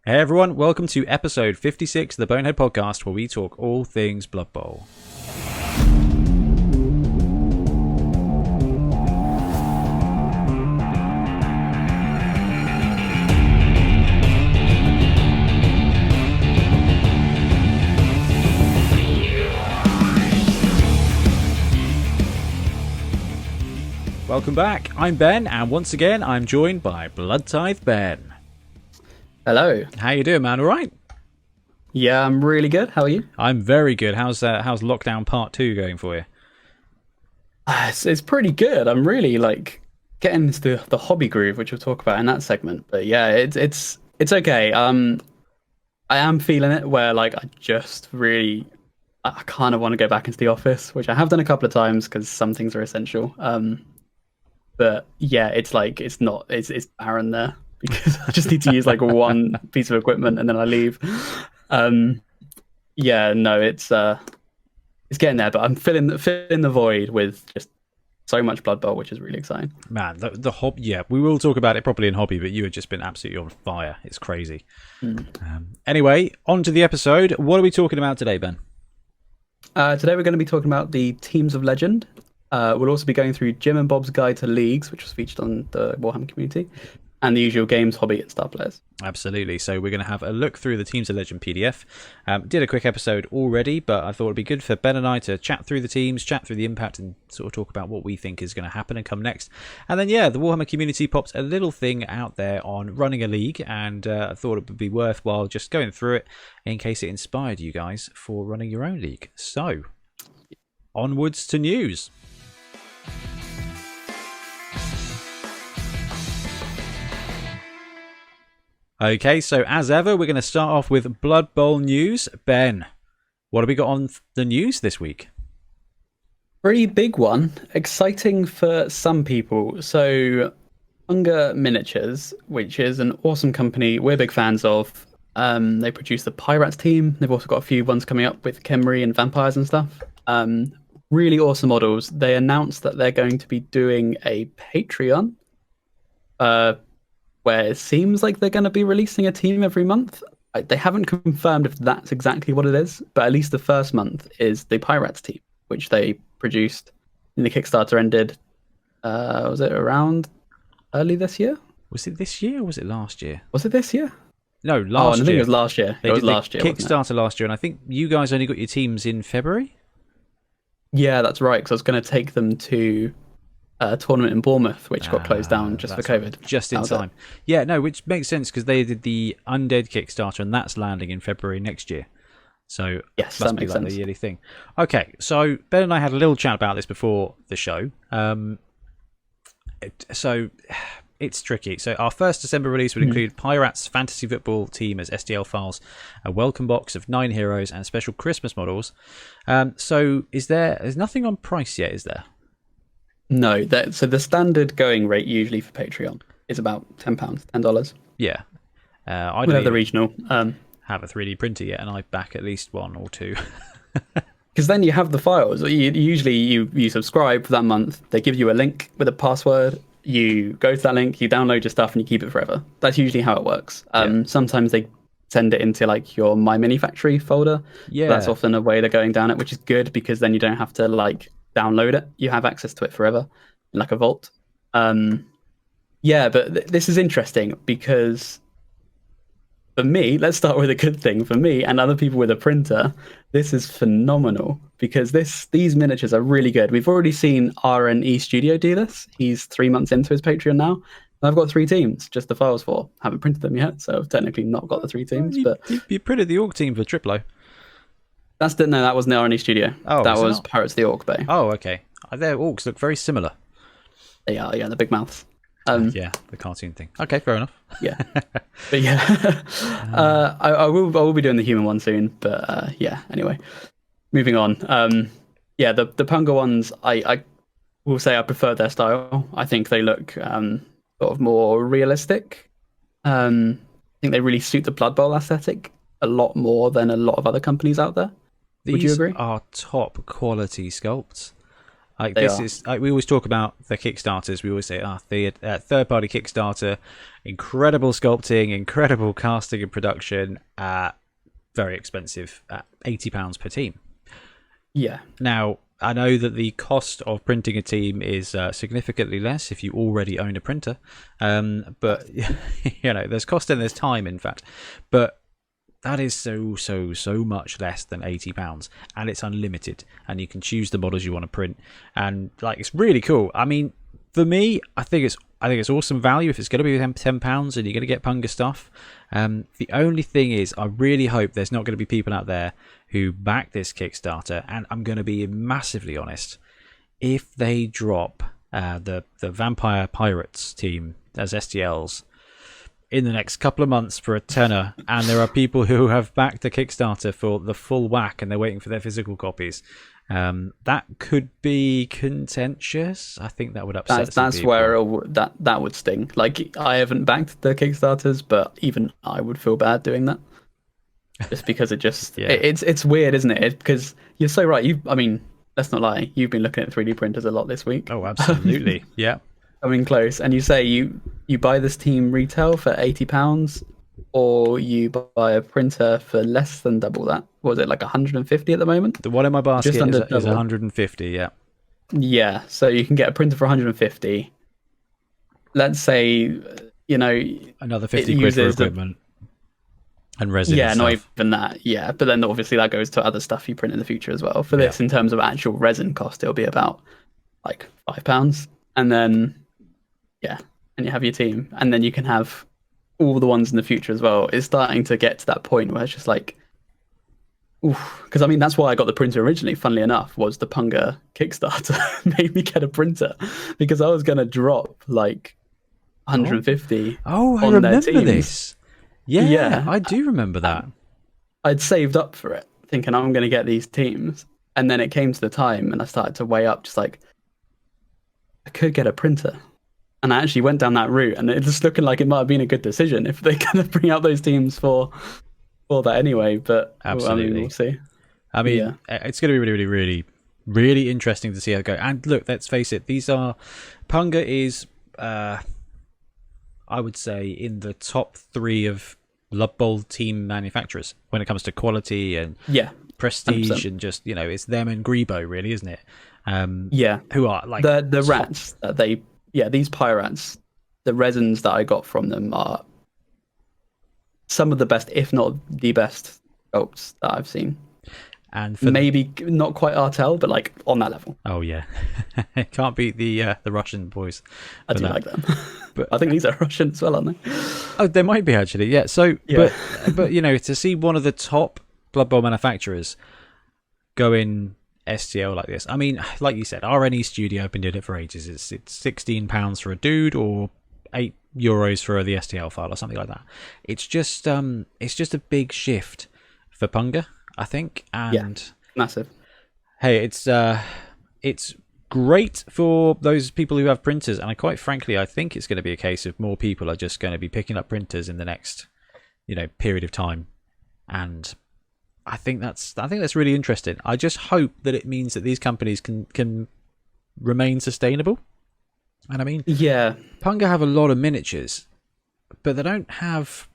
Hey everyone, welcome to episode 56 of the Bonehead Podcast, where we talk all things Blood Bowl. Welcome back, I'm Ben, and once again I'm joined by Blood Tithe Ben. Hello. How you doing, man? All right? Yeah, I'm really good. How are you? I'm very good. How's lockdown part 2 going for you? It's pretty good. I'm really getting into the hobby groove, which we'll talk about in that segment. But yeah, it's okay. I am feeling it where I kind of want to go back into the office, which I have done a couple of times because some things are essential. But yeah, it's barren there. Because I just need to use one piece of equipment and then I leave. Yeah, no, it's getting there, but I'm filling the void with just so much Blood Bowl, which is really exciting. Man, the hobby, yeah, we will talk about it properly in hobby, but you have just been absolutely on fire. It's crazy. Anyway, on to the episode. What are we talking about today, Ben? Today we're going to be talking about the Teams of Legend. We'll also be going through Jim and Bob's Guide to Leagues, which was featured on the Warhammer community, and the usual games, hobby, and star players. Absolutely. So we're going to have a look through the Teams of Legend PDF. Did a quick episode already, but I thought it'd be good for Ben and I to chat through the teams, chat through the impact, and sort of talk about what we think is going to happen and come next. And then, yeah, the Warhammer community popped a little thing out there on running a league, and I thought it would be worthwhile just going through it in case it inspired you guys for running your own league. So, onwards to news. Okay, so as ever, we're going to start off with Blood Bowl news. Ben, what have we got on the news this week? Pretty big one. Exciting for some people. So, Unger Miniatures, which is an awesome company we're big fans of. They produce the Pirates team. They've also got a few ones coming up with Khemri and vampires and stuff. Really awesome models. They announced that they're going to be doing a Patreon. Where it seems like they're going to be releasing a team every month. They haven't confirmed if that's exactly what it is, but at least the first month is the Pirates team, which they produced and the Kickstarter ended, was it around early this year? Was it this year or was it last year? Was it this year? No, last year. I think it was last year. It was last year. Kickstarter last year, and I think you guys only got your teams in February? Yeah, that's right, because I was going to take them to a tournament in Bournemouth, which got closed down just for COVID. Just in time. Yeah, no, which makes sense because they did the Undead Kickstarter and that's landing in February next year. So yes, that makes sense. The yearly thing. Okay, so Ben and I had a little chat about this before the show. So it's tricky. So our first December release would include Pirates Fantasy Football team as SDL files, a welcome box of 9 heroes and special Christmas models. So there's nothing on price yet, is there? No, so the standard going rate usually for Patreon is about £10, $10. Yeah. I don't have the regional. Have a 3D printer yet, and I back at least one or two. Because then you have the files. You subscribe for that month. They give you a link with a password. You go to that link, you download your stuff, and you keep it forever. That's usually how it works. Sometimes they send it into your My Mini Factory folder. Yeah. That's often a way they're going down it, which is good because then you don't have to download it. You have access to it forever in a vault. But this is interesting because for me, let's start with a good thing. For me and other people with a printer, this is phenomenal because these miniatures are really good. We've already seen RNE Studio do this. He's 3 months into his Patreon now. I've got 3 teams, just the files for. Haven't printed them yet, so I've technically not got the 3 teams. But you printed the Orc team for Triplo. That wasn't the RNE Studio. Oh, that was Pirates of the Orc Bay. Oh, okay. Their orcs look very similar. They are, yeah, the big mouths. Yeah, the cartoon thing. Okay, fair enough. Yeah, but yeah, I will be doing the human one soon. But yeah, anyway, moving on. Yeah, the Punga ones, I will say I prefer their style. I think they look sort of more realistic. I think they really suit the Blood Bowl aesthetic a lot more than a lot of other companies out there. Would you agree? These are top quality sculpts. Like They this are. is like we always talk about the Kickstarters. We always say, the third-party Kickstarter, incredible sculpting, incredible casting and production, very expensive at £80 per team. Yeah. Now, I know that the cost of printing a team is significantly less if you already own a printer, but there's cost and there's time, in fact, but that is so much less than £80, and it's unlimited, and you can choose the models you want to print, and like it's really cool. I mean, for me, I think it's awesome value if it's going to be £10 and you're going to get Punga stuff. The only thing is, I really hope there's not going to be people out there who back this Kickstarter, and I'm going to be massively honest, if they drop the Vampire Pirates team as STLs in the next couple of months for a tenner, and there are people who have backed the Kickstarter for the full whack and they're waiting for their physical copies, that could be contentious. I think that would upset some That's people. where that would sting. Like, I haven't backed the Kickstarters, but even I would feel bad doing that, just because it just it's weird, isn't it? Because you're so right. I mean, let's not lie. You've been looking at 3D printers a lot this week. Oh, absolutely. Yeah. Coming close, and you say you buy this team retail for £80, or you buy a printer for less than double that. What was it, like 150 at the moment? The one in my basket Just under is double. 150. Yeah. Yeah, so you can get a printer for 150. Let's say, Another 50 quid for equipment and resin. Yeah, and not stuff. even that. Yeah, but then obviously that goes to other stuff you print in the future as well. For this, in terms of actual resin cost, it'll be about like £5, and then and you have your team, and then you can have all the ones in the future as well. It's starting to get to that point where it's just like, oof. Because I mean, that's why I got the printer originally. Funnily enough, was the Punga Kickstarter made me get a printer, because I was going to drop like 150. Oh, I on their remember teams. this. Yeah, I do remember that. I'd saved up for it, thinking I'm going to get these teams, and then it came to the time, and I started to weigh up, just like, I could get a printer. And I actually went down that route, and it's looking like it might have been a good decision if they're going to bring out those teams for that anyway. But Absolutely. I mean, we'll see. I mean, it's going to be really, really, really, really interesting to see how it goes. And look, let's face it, Punga is, I would say, in the top 3 of Blood Bowl team manufacturers when it comes to quality and prestige 100%. and just, it's them and Grebo, really, isn't it? Who are like the rats that these pirates, the resins that I got from them are some of the best, if not the best, sculpts that I've seen. And maybe not quite Artel, but like on that level. Oh yeah, it can't beat the Russian boys. I do like them, but I think these are Russian as well, aren't they? Oh, they might be actually. Yeah. So, but to see one of the top Blood Bowl manufacturers go in STL like this. I mean, like you said, RNE Studio have been doing it for ages. It's £16 for a dude, or €8 for the STL file, or something like that. It's just a big shift for Punga, I think, and massive. Hey, it's great for those people who have printers, and quite frankly, I think it's going to be a case of more people are just going to be picking up printers in the next, period of time, and I think that's really interesting. I just hope that it means that these companies can remain sustainable. And I mean, Punga have a lot of miniatures, but they don't have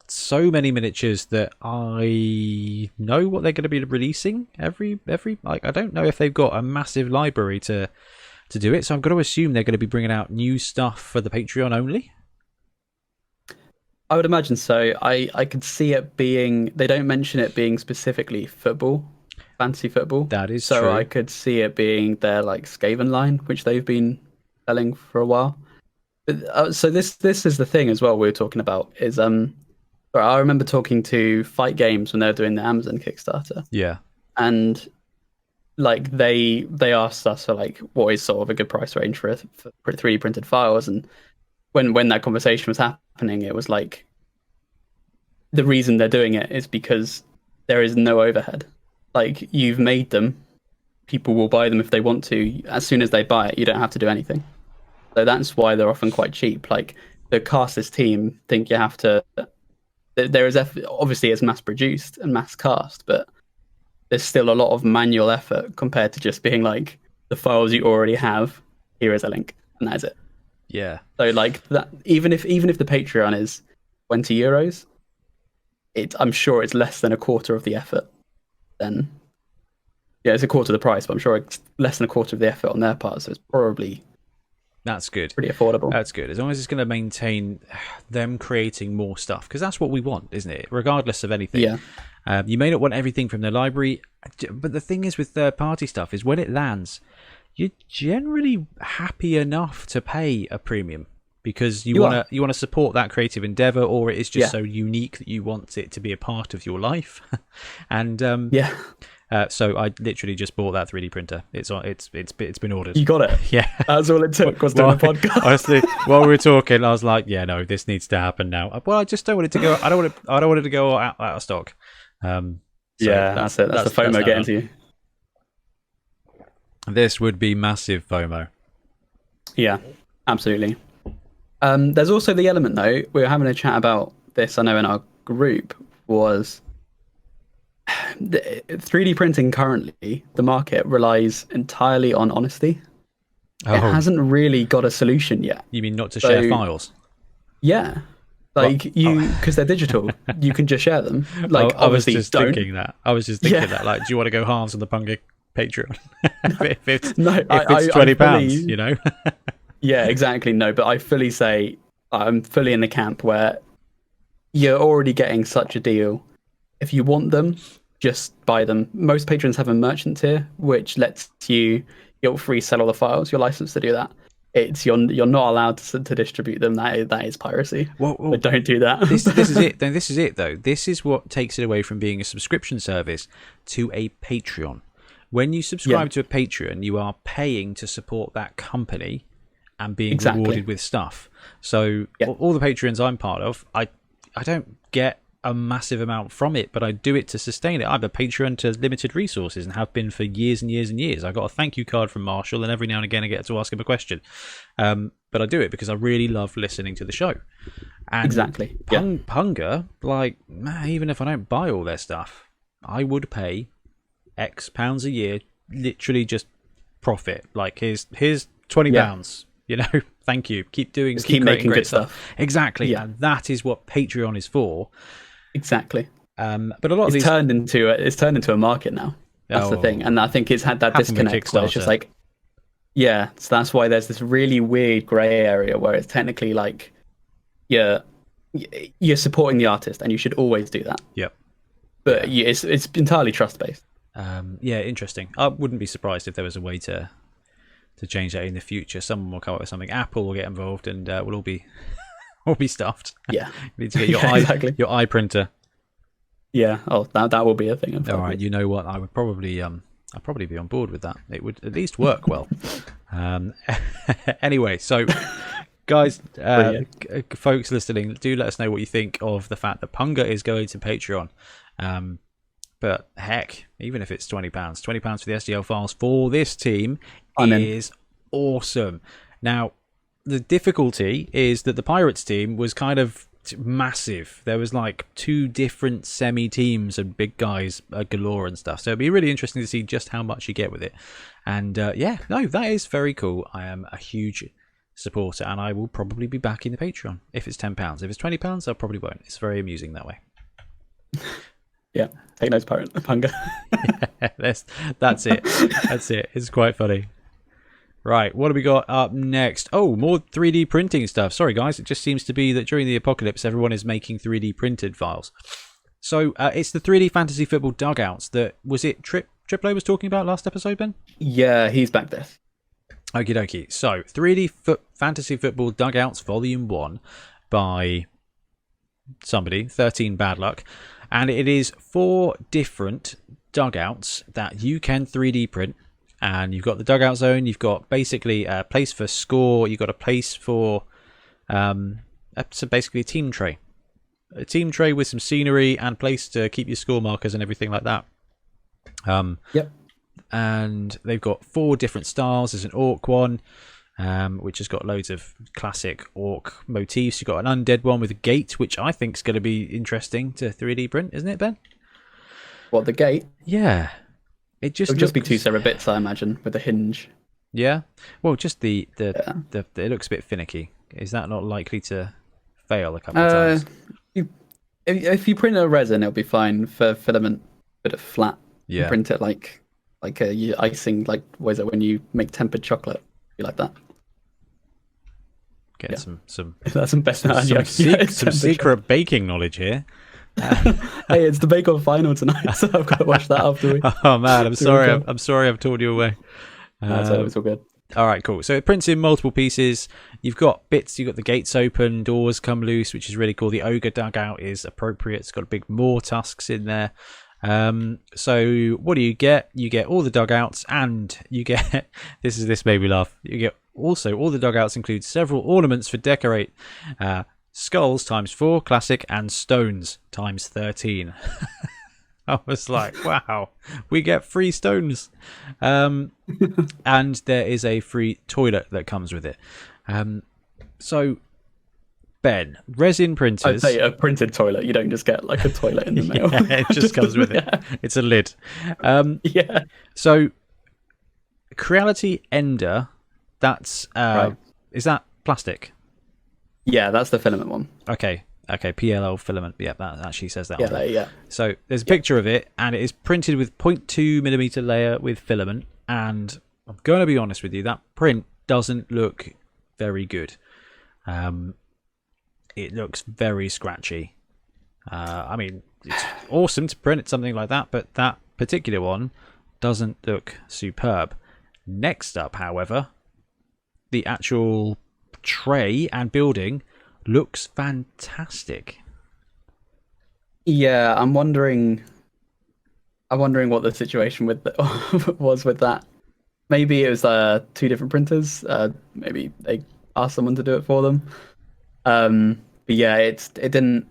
so many miniatures that I know what they're going to be releasing every like, I don't know if they've got a massive library to do it. So I'm going to assume they're going to be bringing out new stuff for the Patreon only. I would imagine so. I could see it being, they don't mention it being specifically football, fantasy football. That is so true. I could see it being their like Skaven line, which they've been selling for a while. But, so this is the thing as well we were talking about is I remember talking to Fight Games when they were doing the Amazon Kickstarter. Yeah. And like they asked us for like what is sort of a good price range for 3D printed files, and when that conversation was happening, it was like the reason they're doing it is because there is no overhead. Like, you've made them, people will buy them if they want to. As soon as they buy it, you don't have to do anything. So that's why they're often quite cheap. Like, the casters team think you have to. There is obviously it's mass produced and mass cast, but there's still a lot of manual effort compared to just being like, the files you already have. Here is a link, and that's it. Yeah. So like that, even if the Patreon is €20, I'm sure it's less than a quarter of the effort. Then, yeah, it's a quarter of the price, but I'm sure it's less than a quarter of the effort on their part. So it's probably That's good. pretty affordable. That's good. As long as it's going to maintain them creating more stuff, because that's what we want, isn't it? Regardless of anything. Yeah. You may not want everything from the library, but the thing is with third-party stuff is when it lands, you're generally happy enough to pay a premium because you want to support that creative endeavor, or it is just so unique that you want it to be a part of your life. And so I literally just bought that 3D printer. It's been ordered. You got it. Yeah, that's all it took was doing the podcast. Honestly, while we were talking, I was like, "Yeah, no, this needs to happen now." Well, I just don't want it to go. I don't want it to go out of stock. So that's it. That's the FOMO getting to you. This would be massive FOMO. Yeah, absolutely. There's also the element, though, we were having a chat about this, I know, in our group, was 3D printing currently, the market relies entirely on honesty. It hasn't really got a solution yet. You mean not to share files? Yeah. Because they're digital, you can just share them. Like, I was obviously, just thinking that. Like, do you want to go halves on the Punga Patreon? if it's £20, you know? Yeah, exactly. No, but I fully say I'm fully in the camp where you're already getting such a deal. If you want them, just buy them. Most patrons have a merchant tier, which lets you guilt-free sell all the files. You're licensed to do that. You're not allowed to distribute them. That is piracy. But don't do that. This is it. Then this is it though. This is what takes it away from being a subscription service to a Patreon. When you subscribe to a Patreon, you are paying to support that company and being rewarded with stuff. So all the Patreons I'm part of, I don't get a massive amount from it, but I do it to sustain it. I'm a patron to limited resources and have been for years and years and years. I got a thank you card from Marshall, and every now and again I get to ask him a question. But I do it because I really love listening to the show. And exactly. Punga, like, even if I don't buy all their stuff, I would pay X pounds a year, literally just profit. Like, here's £20. You know, thank you. Keep making great stuff. Exactly. Yeah. And that is what Patreon is for. Exactly. But a lot of these turned into a market now. That's the thing, and I think it's had that disconnect where it's just like, so that's why there's this really weird grey area where it's technically like you're supporting the artist, and you should always do that. Yep. But it's entirely trust based. Interesting. I wouldn't be surprised if there was a way to change that in the future. Someone will come up with something. Apple will get involved, and we'll all be stuffed. Yeah. You need to get your eye printer. Yeah. Oh, that will be a thing. All right. You know what? I would probably I'd probably be on board with that. It would at least work well. Anyway, so guys, folks listening, do let us know what you think of the fact that Punga is going to Patreon. But heck, even if it's £20 for the SDL files for this team is awesome. Now, the difficulty is that the Pirates team was kind of massive. There was like 2 different semi-teams and big guys galore and stuff. So it'd be really interesting to see just how much you get with it. And that is very cool. I am a huge supporter, and I will probably be back in the Patreon if it's £10. If it's £20, I probably won't. It's very amusing that way. Yeah, take notes, Punga. That's it. That's it. It's quite funny. Right, what have we got up next? Oh, more 3D printing stuff. Sorry, guys. It just seems to be that during the apocalypse, everyone is making 3D printed files. So it's the 3D fantasy football dugouts that, was it Triplo was talking about last episode, Ben? Yeah, he's back there. Okie dokie. So 3D fantasy football dugouts volume 1 by somebody, 13 Bad Luck. And it is 4 different dugouts that you can 3D print. And you've got the dugout zone, you've got basically a place for score, you've got a place for so basically a team tray. A team tray with some scenery and a place to keep your score markers and everything like that. Yep. And they've got 4 different styles. There's an orc one, which has got loads of classic orc motifs. You've got an undead one with a gate, which I think is going to be interesting to 3D print, isn't it, Ben? What, the gate? Yeah. It just It'll just be looks- 2 separate bits, I imagine, with a hinge. Yeah. Well, just the it looks a bit finicky. Is that not likely to fail a couple of times? If you print a resin, it'll be fine. For filament, bit of flat. You Yeah. print it like a icing, like what is it when you make tempered chocolate? You like that? Get Yeah. some That's some best some secret baking knowledge here. Hey, it's the Bake Off final tonight, so I've got to watch that after we. Oh man, I'm sorry. go. I'm sorry. I've told you away. It's all good. All right, cool. So it prints in multiple pieces. You've got bits. You've got the gates open, doors come loose, which is really cool. The ogre dugout is appropriate. It's got big maw tusks in there. So what do you get? You get all the dugouts, and you get this made me laugh. You get also all the dugouts include several ornaments for decorate. Skulls ×4, classic, and stones ×13. I was like, wow, we get free stones. And there is a free toilet that comes with it. So, Ben, resin printers. I'd say a printed toilet. You don't just get like a toilet in the mail. Yeah, it just comes with it. It's a lid. Yeah. So, Creality Ender, that's Right. Is that plastic? Yeah, that's the filament one. Okay, PLL filament. Yeah, that actually says that. Yeah, on there. yeah. So there's a picture of it, and it is printed with 0.2mm layer with filament. And I'm going to be honest with you, that print doesn't look very good. It looks very scratchy. I mean, it's awesome to print something like that, but that particular one doesn't look superb. Next up, however, the actual tray and building looks fantastic. Yeah, I'm wondering what the situation with was with that. Maybe it was 2 different printers. Maybe they asked someone to do it for them. But yeah, it didn't.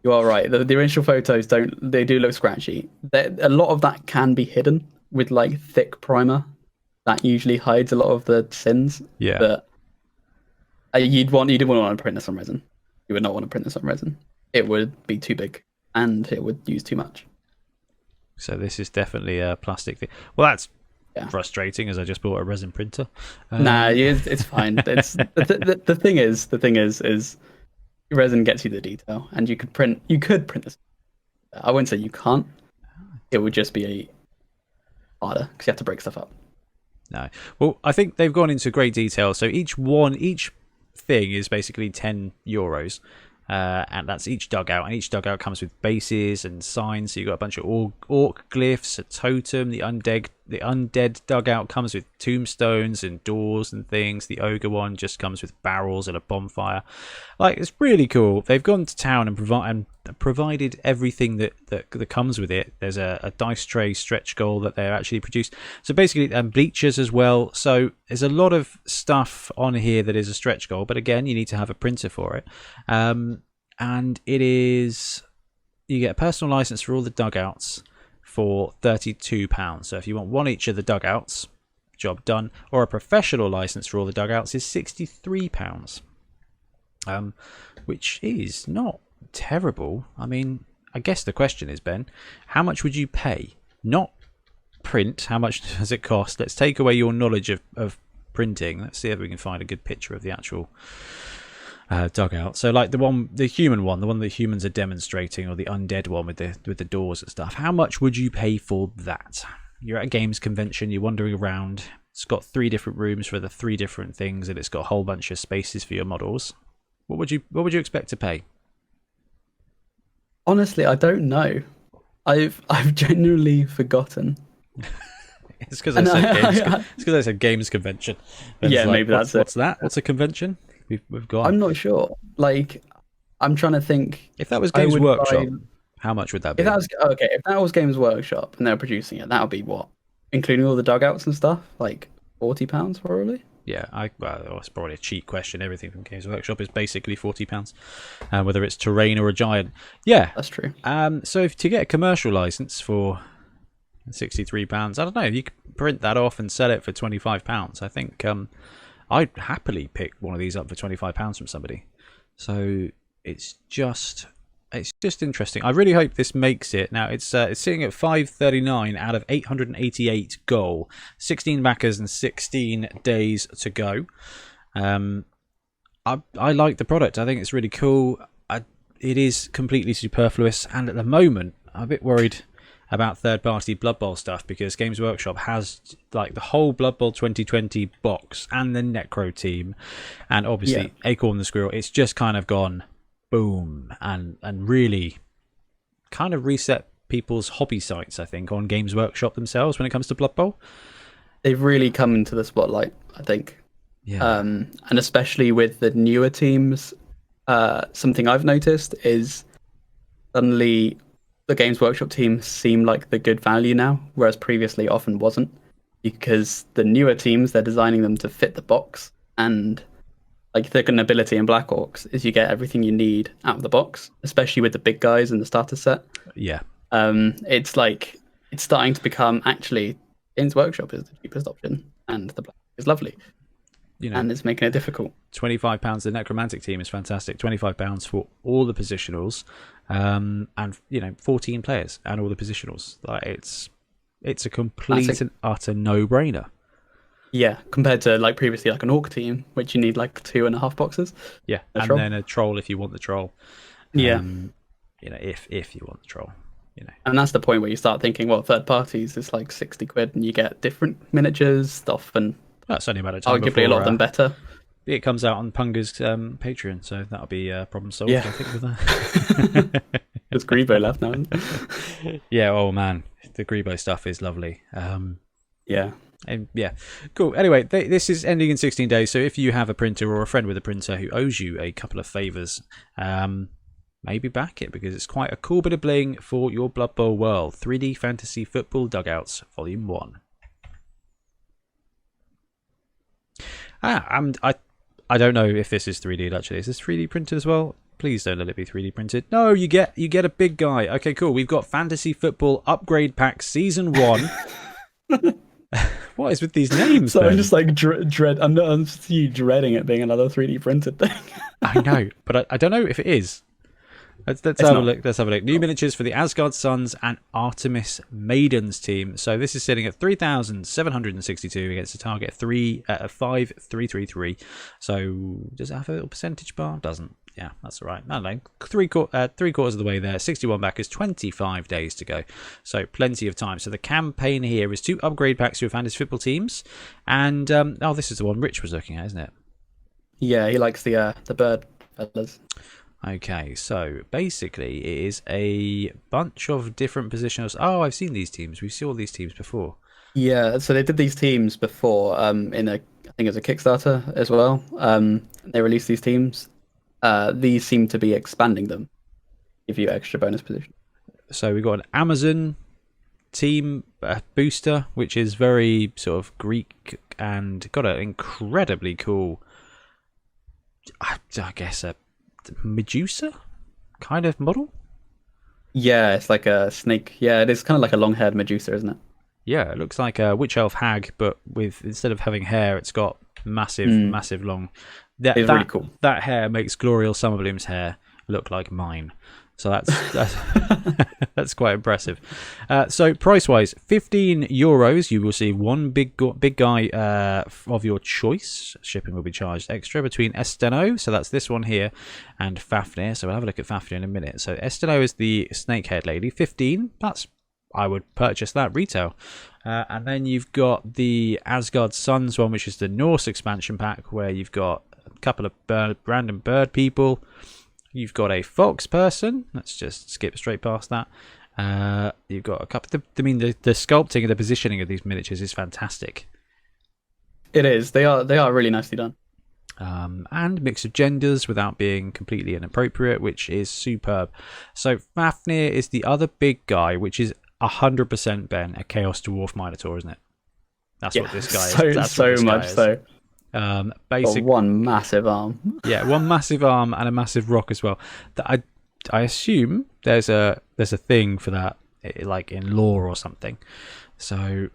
You are right. The initial photos do look scratchy. A lot of that can be hidden with like thick primer. That usually hides a lot of the sins. Yeah. But you didn't want to print this on resin. You would not want to print this on resin. It would be too big and it would use too much. So this is definitely a plastic thing. Well, that's frustrating, as I just bought a resin printer. Nah, it's fine. It's the thing is resin gets you the detail, and you could print this. I wouldn't say you can't. It would just be harder because you have to break stuff up. No. Well, I think they've gone into great detail. So each thing is basically €10. And that's each dugout, and each dugout comes with bases and signs. So you've got a bunch of orc glyphs, a totem. The undead dugout comes with tombstones and doors and things. The ogre one just comes with barrels and a bonfire. Like, it's really cool. They've gone to town and provided everything that comes with it. There's a dice tray stretch goal that they're actually produced. So basically, bleachers as well. So there's a lot of stuff on here that is a stretch goal, but again, you need to have a printer for it. And it is, you get a personal license for all the dugouts for £32. So if you want one each of the dugouts, job done. Or a professional license for all the dugouts is £63. Which is not terrible. I mean, I guess the question is, Ben, how much would you pay? Not print, how much does it cost? Let's take away your knowledge of printing. Let's see if we can find a good picture of the actual dugout. So like the human one, the one that humans are demonstrating, or the undead one with the doors and stuff. How much would you pay for that? You're at a games convention, you're wandering around. It's got 3 different rooms for the 3 different things, and it's got a whole bunch of spaces for your models. What would you expect to pay? Honestly, I don't know. I've genuinely forgotten. It's because I said games convention. Yeah, maybe that's it. What's that? What's a convention? We've got. I'm not sure. Like, I'm trying to think. If that was Games Workshop, how much would that be? If that was Games Workshop and they're producing it, that would be what, including all the dugouts and stuff, like £40 probably. Yeah, it's probably a cheap question. Everything from Games Workshop is basically £40, whether it's terrain or a giant. Yeah, that's true. So to get a commercial license for £63, I don't know. You could print that off and sell it for £25. I think I'd happily pick one of these up for £25 from somebody. So it's just it's just interesting. I really hope this makes it. Now it's sitting at 539 out of 888 goal, 16 backers and 16 days to go. I like the product. I think it's really cool. It is completely superfluous, and at the moment I'm a bit worried about third-party Blood Bowl stuff, because Games Workshop has like the whole Blood Bowl 2020 box and the Necro team, and obviously Acorn the Skrull. It's just kind of gone boom and really kind of reset people's hobby sites, I think, on Games Workshop themselves when it comes to Blood Bowl. They've really come into the spotlight, I think. Yeah. And especially with the newer teams, something I've noticed is suddenly the Games Workshop teams seem like the good value now, whereas previously often wasn't, because the newer teams, they're designing them to fit the box, and like the ability in Black Orcs is you get everything you need out of the box, especially with the big guys in the starter set. Yeah. It's like it's starting to become actually Games Workshop is the cheapest option, and the Black is lovely. And it's making it difficult. £25 the Necromantic team is fantastic. £25 for all the positionals, and 14 players and all the positionals. Like it's a complete and utter no-brainer. Yeah, compared to like previously like an Orc team, which you need like 2.5 boxes. Yeah, and then a troll if you want the troll. Yeah, if you want the troll. And that's the point where you start thinking, well, third parties is like 60 quid, and you get different miniatures stuff, and that's only a matter of time. Arguably a lot of them better. It comes out on Punga's Patreon, so that'll be problem solved. Yeah. I think with that. There's Grebo left now, isn't it? Yeah. Oh man, the Grebo stuff is lovely. Yeah. And yeah, cool. Anyway, this is ending in 16 days. So if you have a printer or a friend with a printer who owes you a couple of favors, maybe back it, because it's quite a cool bit of bling for your Blood Bowl world. 3D Fantasy Football Dugouts, Volume 1. I don't know if this is 3D actually. Is this 3D printed as well? Please don't let it be 3D printed. No, you get a big guy. Okay, cool. We've got Fantasy Football Upgrade Pack Season 1. What is with these names? So Ben? I'm just like dread. I'm just you dreading it being another 3D printed thing. I know, but I don't know if it is. Let's have a look. Let's have a look. New miniatures for the Asgard Sons and Artemis Maidens team. So this is sitting at 3,762 against a target 5,333. So does it have a little percentage bar? Doesn't. Yeah, that's all right. I don't know. Three quarters of the way there. 61 backers, 25 days to go. So plenty of time. So the campaign here is 2 upgrade packs to your fantasy football teams. And this is the one Rich was looking at, isn't it? Yeah, he likes the bird feathers. Okay, so basically it is a bunch of different positions. Oh, I've seen these teams. We've seen all these teams before. Yeah, so they did these teams before I think it was a Kickstarter as well. They released these teams. These seem to be expanding them, give you extra bonus position. So we've got an Amazon team booster, which is very sort of Greek and got an incredibly cool, I guess, a Medusa kind of model. Yeah, it's like a snake. Yeah, it is kind of like a long-haired Medusa, isn't it? Yeah, it looks like a witch elf hag, but with instead of having hair, it's got massive long. That really cool. That hair makes Gloriel Summerbloom's hair look like mine. So that's that's quite impressive. So price-wise, €15. You will receive one big guy of your choice. Shipping will be charged extra between Esteno, so that's this one here, and Fafnir. So we'll have a look at Fafnir in a minute. So Esteno is the snakehead lady. 15. I would purchase that retail. And then you've got the Asgard Sons one, which is the Norse expansion pack, where you've got a couple of random bird people. You've got a fox person. Let's just skip straight past that. You've got a couple. The sculpting and the positioning of these miniatures is fantastic. It is. They are really nicely done. And mix of genders without being completely inappropriate, which is superb. So Fafnir is the other big guy, which is 100% Ben, a Chaos Dwarf Minotaur, isn't it? That's what this guy is. That's so much so. Basic one massive arm. Yeah, one massive arm and a massive rock as well. I assume there's a thing for that, like in lore or something. So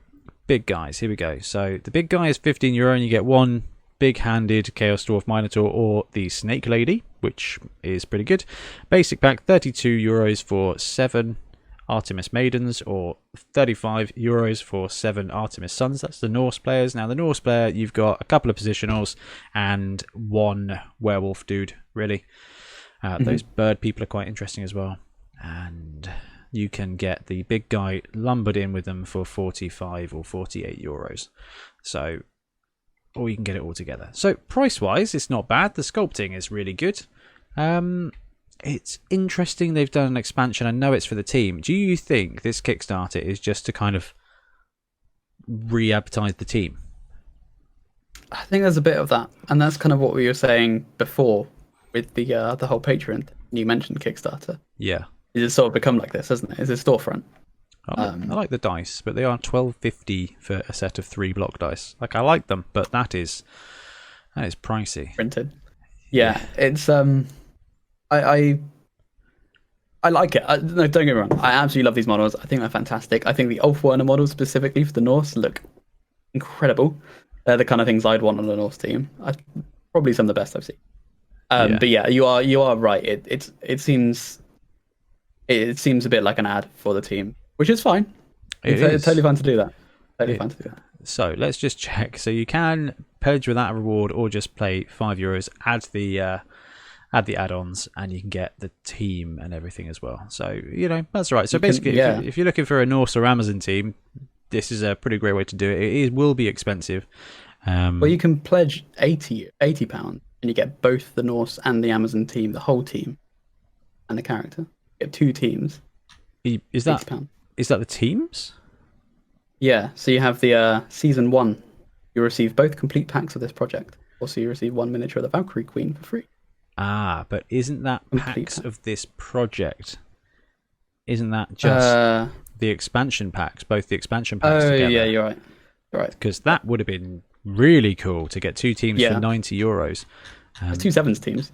big guys, here we go. So the big guy is €15, and you get one big-handed Chaos Dwarf Minotaur or the Snake Lady, which is pretty good. Basic pack, €32 for 7 Artemis Maidens, or €35 for 7 Artemis Sons. That's the Norse players. Now, the Norse player, you've got a couple of positionals and 1 werewolf dude, really. Those bird people are quite interesting as well. And you can get the big guy lumbered in with them for 45 or 48 euros. So, or you can get it all together. So, price-wise, it's not bad. The sculpting is really good. It's interesting they've done an expansion. I know it's for the team. Do you think this Kickstarter is just to kind of re-advertise the team? I think there's a bit of that, and that's kind of what we were saying before with the whole Patreon thing. You mentioned Kickstarter. Yeah. It's sort of become like this, hasn't it? It's a storefront. I like the dice, but they are $12.50 for a set of 3 block dice. Like, I like them, but that is pricey. Printed. Yeah. It's I like it. No, don't get me wrong. I absolutely love these models. I think they're fantastic. I think the Ulfwerner models specifically for the Norse look incredible. They're the kind of things I'd want on a Norse team. Probably some of the best I've seen. But yeah, you are right. It seems a bit like an ad for the team, which is fine. It's totally fine to do that. Fine to do that. So let's just check. So you can purge without a reward, or just pay €5. Add the add-ons, and you can get the team and everything as well. So that's right. So basically, if you're looking for a Norse or Amazon team, this is a pretty great way to do it. It will be expensive. Well, you can pledge £80, and you get both the Norse and the Amazon team, the whole team, and the character. You get 2 teams. Is that the teams? Yeah. So you have the season 1. You receive both complete packs of this project. Also, you receive 1 miniature of the Valkyrie Queen for free. Ah, but isn't that packs of this project? Isn't that just the expansion packs? Both the expansion packs together? Oh, yeah, you're right. Because that would have been really cool to get 2 teams for €90. It's 2 sevens teams.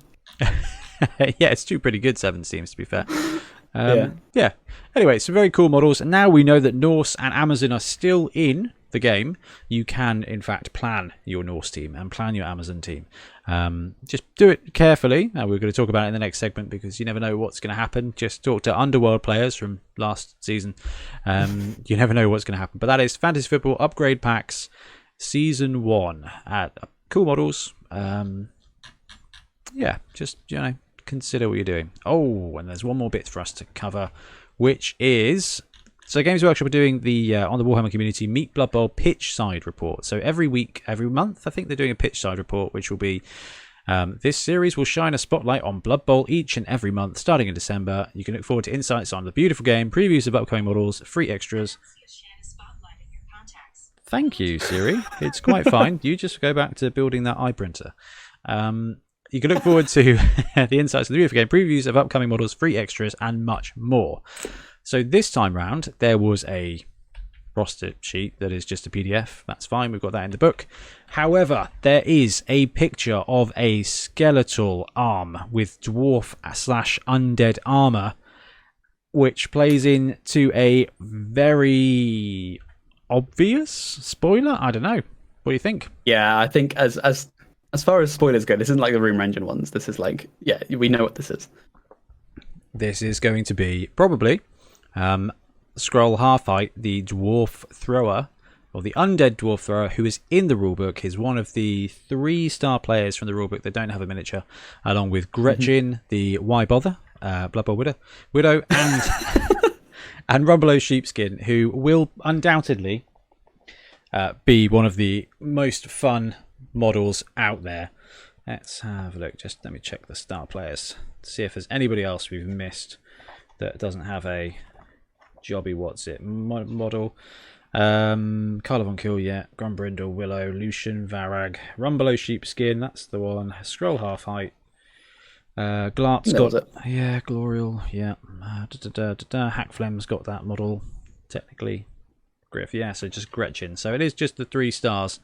Yeah, it's 2 pretty good sevens teams, to be fair. Yeah. Anyway, some very cool models. And now we know that Norse and Amazon are still in the game. You can, in fact, plan your Norse team and plan your Amazon team. Just do it carefully. Now, we're going to talk about it in the next segment, because you never know what's going to happen. Just talk to Underworld players from last season. You never know what's going to happen. But that is Fantasy Football Upgrade Packs Season 1 at cool models. Just consider what you're doing. Oh, and there's one more bit for us to cover, which is, so Games Workshop are doing the on the Warhammer community Meet Blood Bowl pitch side report. So every month, I think they're doing a pitch side report, which will be this series will shine a spotlight on Blood Bowl each and every month, starting in December. You can look forward to insights on the beautiful game, previews of upcoming models, free extras. Thank you, Siri. It's quite fine. You just go back to building that eye printer. You can look forward to the insights of the beautiful game, previews of upcoming models, free extras, and much more. So this time round, there was a roster sheet that is just a PDF. That's fine. We've got that in the book. However, there is a picture of a skeletal arm with dwarf/undead armor, which plays into a very obvious spoiler. I don't know. What do you think? Yeah, I think as far as spoilers go, this isn't like the Room Engine ones. This is like, we know what this is. This is going to be probably Skrull Halfheight, the dwarf thrower, or the undead dwarf thrower, who is in the rulebook. He's one of the 3-star players from the rulebook that don't have a miniature, along with Gretchen, the Why Bother, Blood Bowl Widow, and and Rumbelow Sheepskin, who will undoubtedly be one of the most fun models out there. Let's have a look. Just let me check the star players, see if there's anybody else we've missed that doesn't have a jobby model. Carla Von Kill, Grumbrindle, Willow, Lucian, Varag, Rumbelow Sheepskin, that's the one. Skrull Halfheight. Glart's got Glorial, Hackflem's got that model technically. Griff, so just Gretchen. So it is just the 3 stars.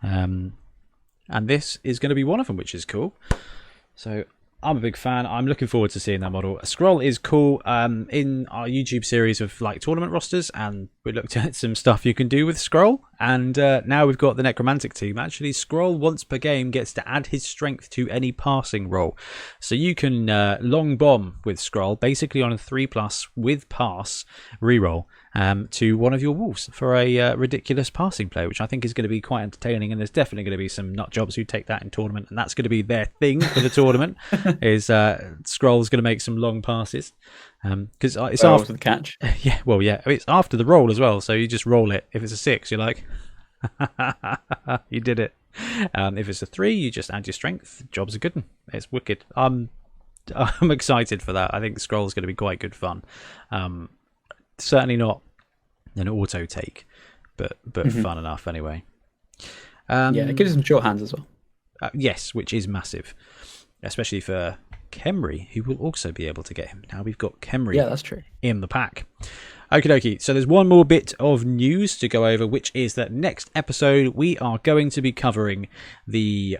And this is going to be one of them, which is cool. So I'm a big fan. I'm looking forward to seeing that model. Skrull is cool. In our YouTube series of like tournament rosters and We looked at some stuff you can do with Skrull, and now we've got the Necromantic team. Actually, Skrull once per game gets to add his strength to any passing roll. So you can long bomb with Skrull, basically on a 3+ with pass reroll to one of your wolves for a ridiculous passing play, which I think is going to be quite entertaining. And there's definitely going to be some nut jobs who take that in tournament, and that's going to be their thing for the tournament. Is Skrull's going to make some long passes. Because it's after the catch. Yeah, well, yeah, it's after the roll as well. So you just roll it. If it's a 6, you're like, you did it. If it's a 3, you just add your strength. Job's a good one. It's wicked. I'm excited for that. I think Skrull is going to be quite good fun. Certainly not an auto take, but fun enough anyway. Yeah, it gives him short hands as well. Yes, which is massive, especially for Khemri, who will also be able to get him. Now we've got Khemri that's true. in the pack. Okie dokie, so there's one more bit of news to go over, which is that next episode we are going to be covering the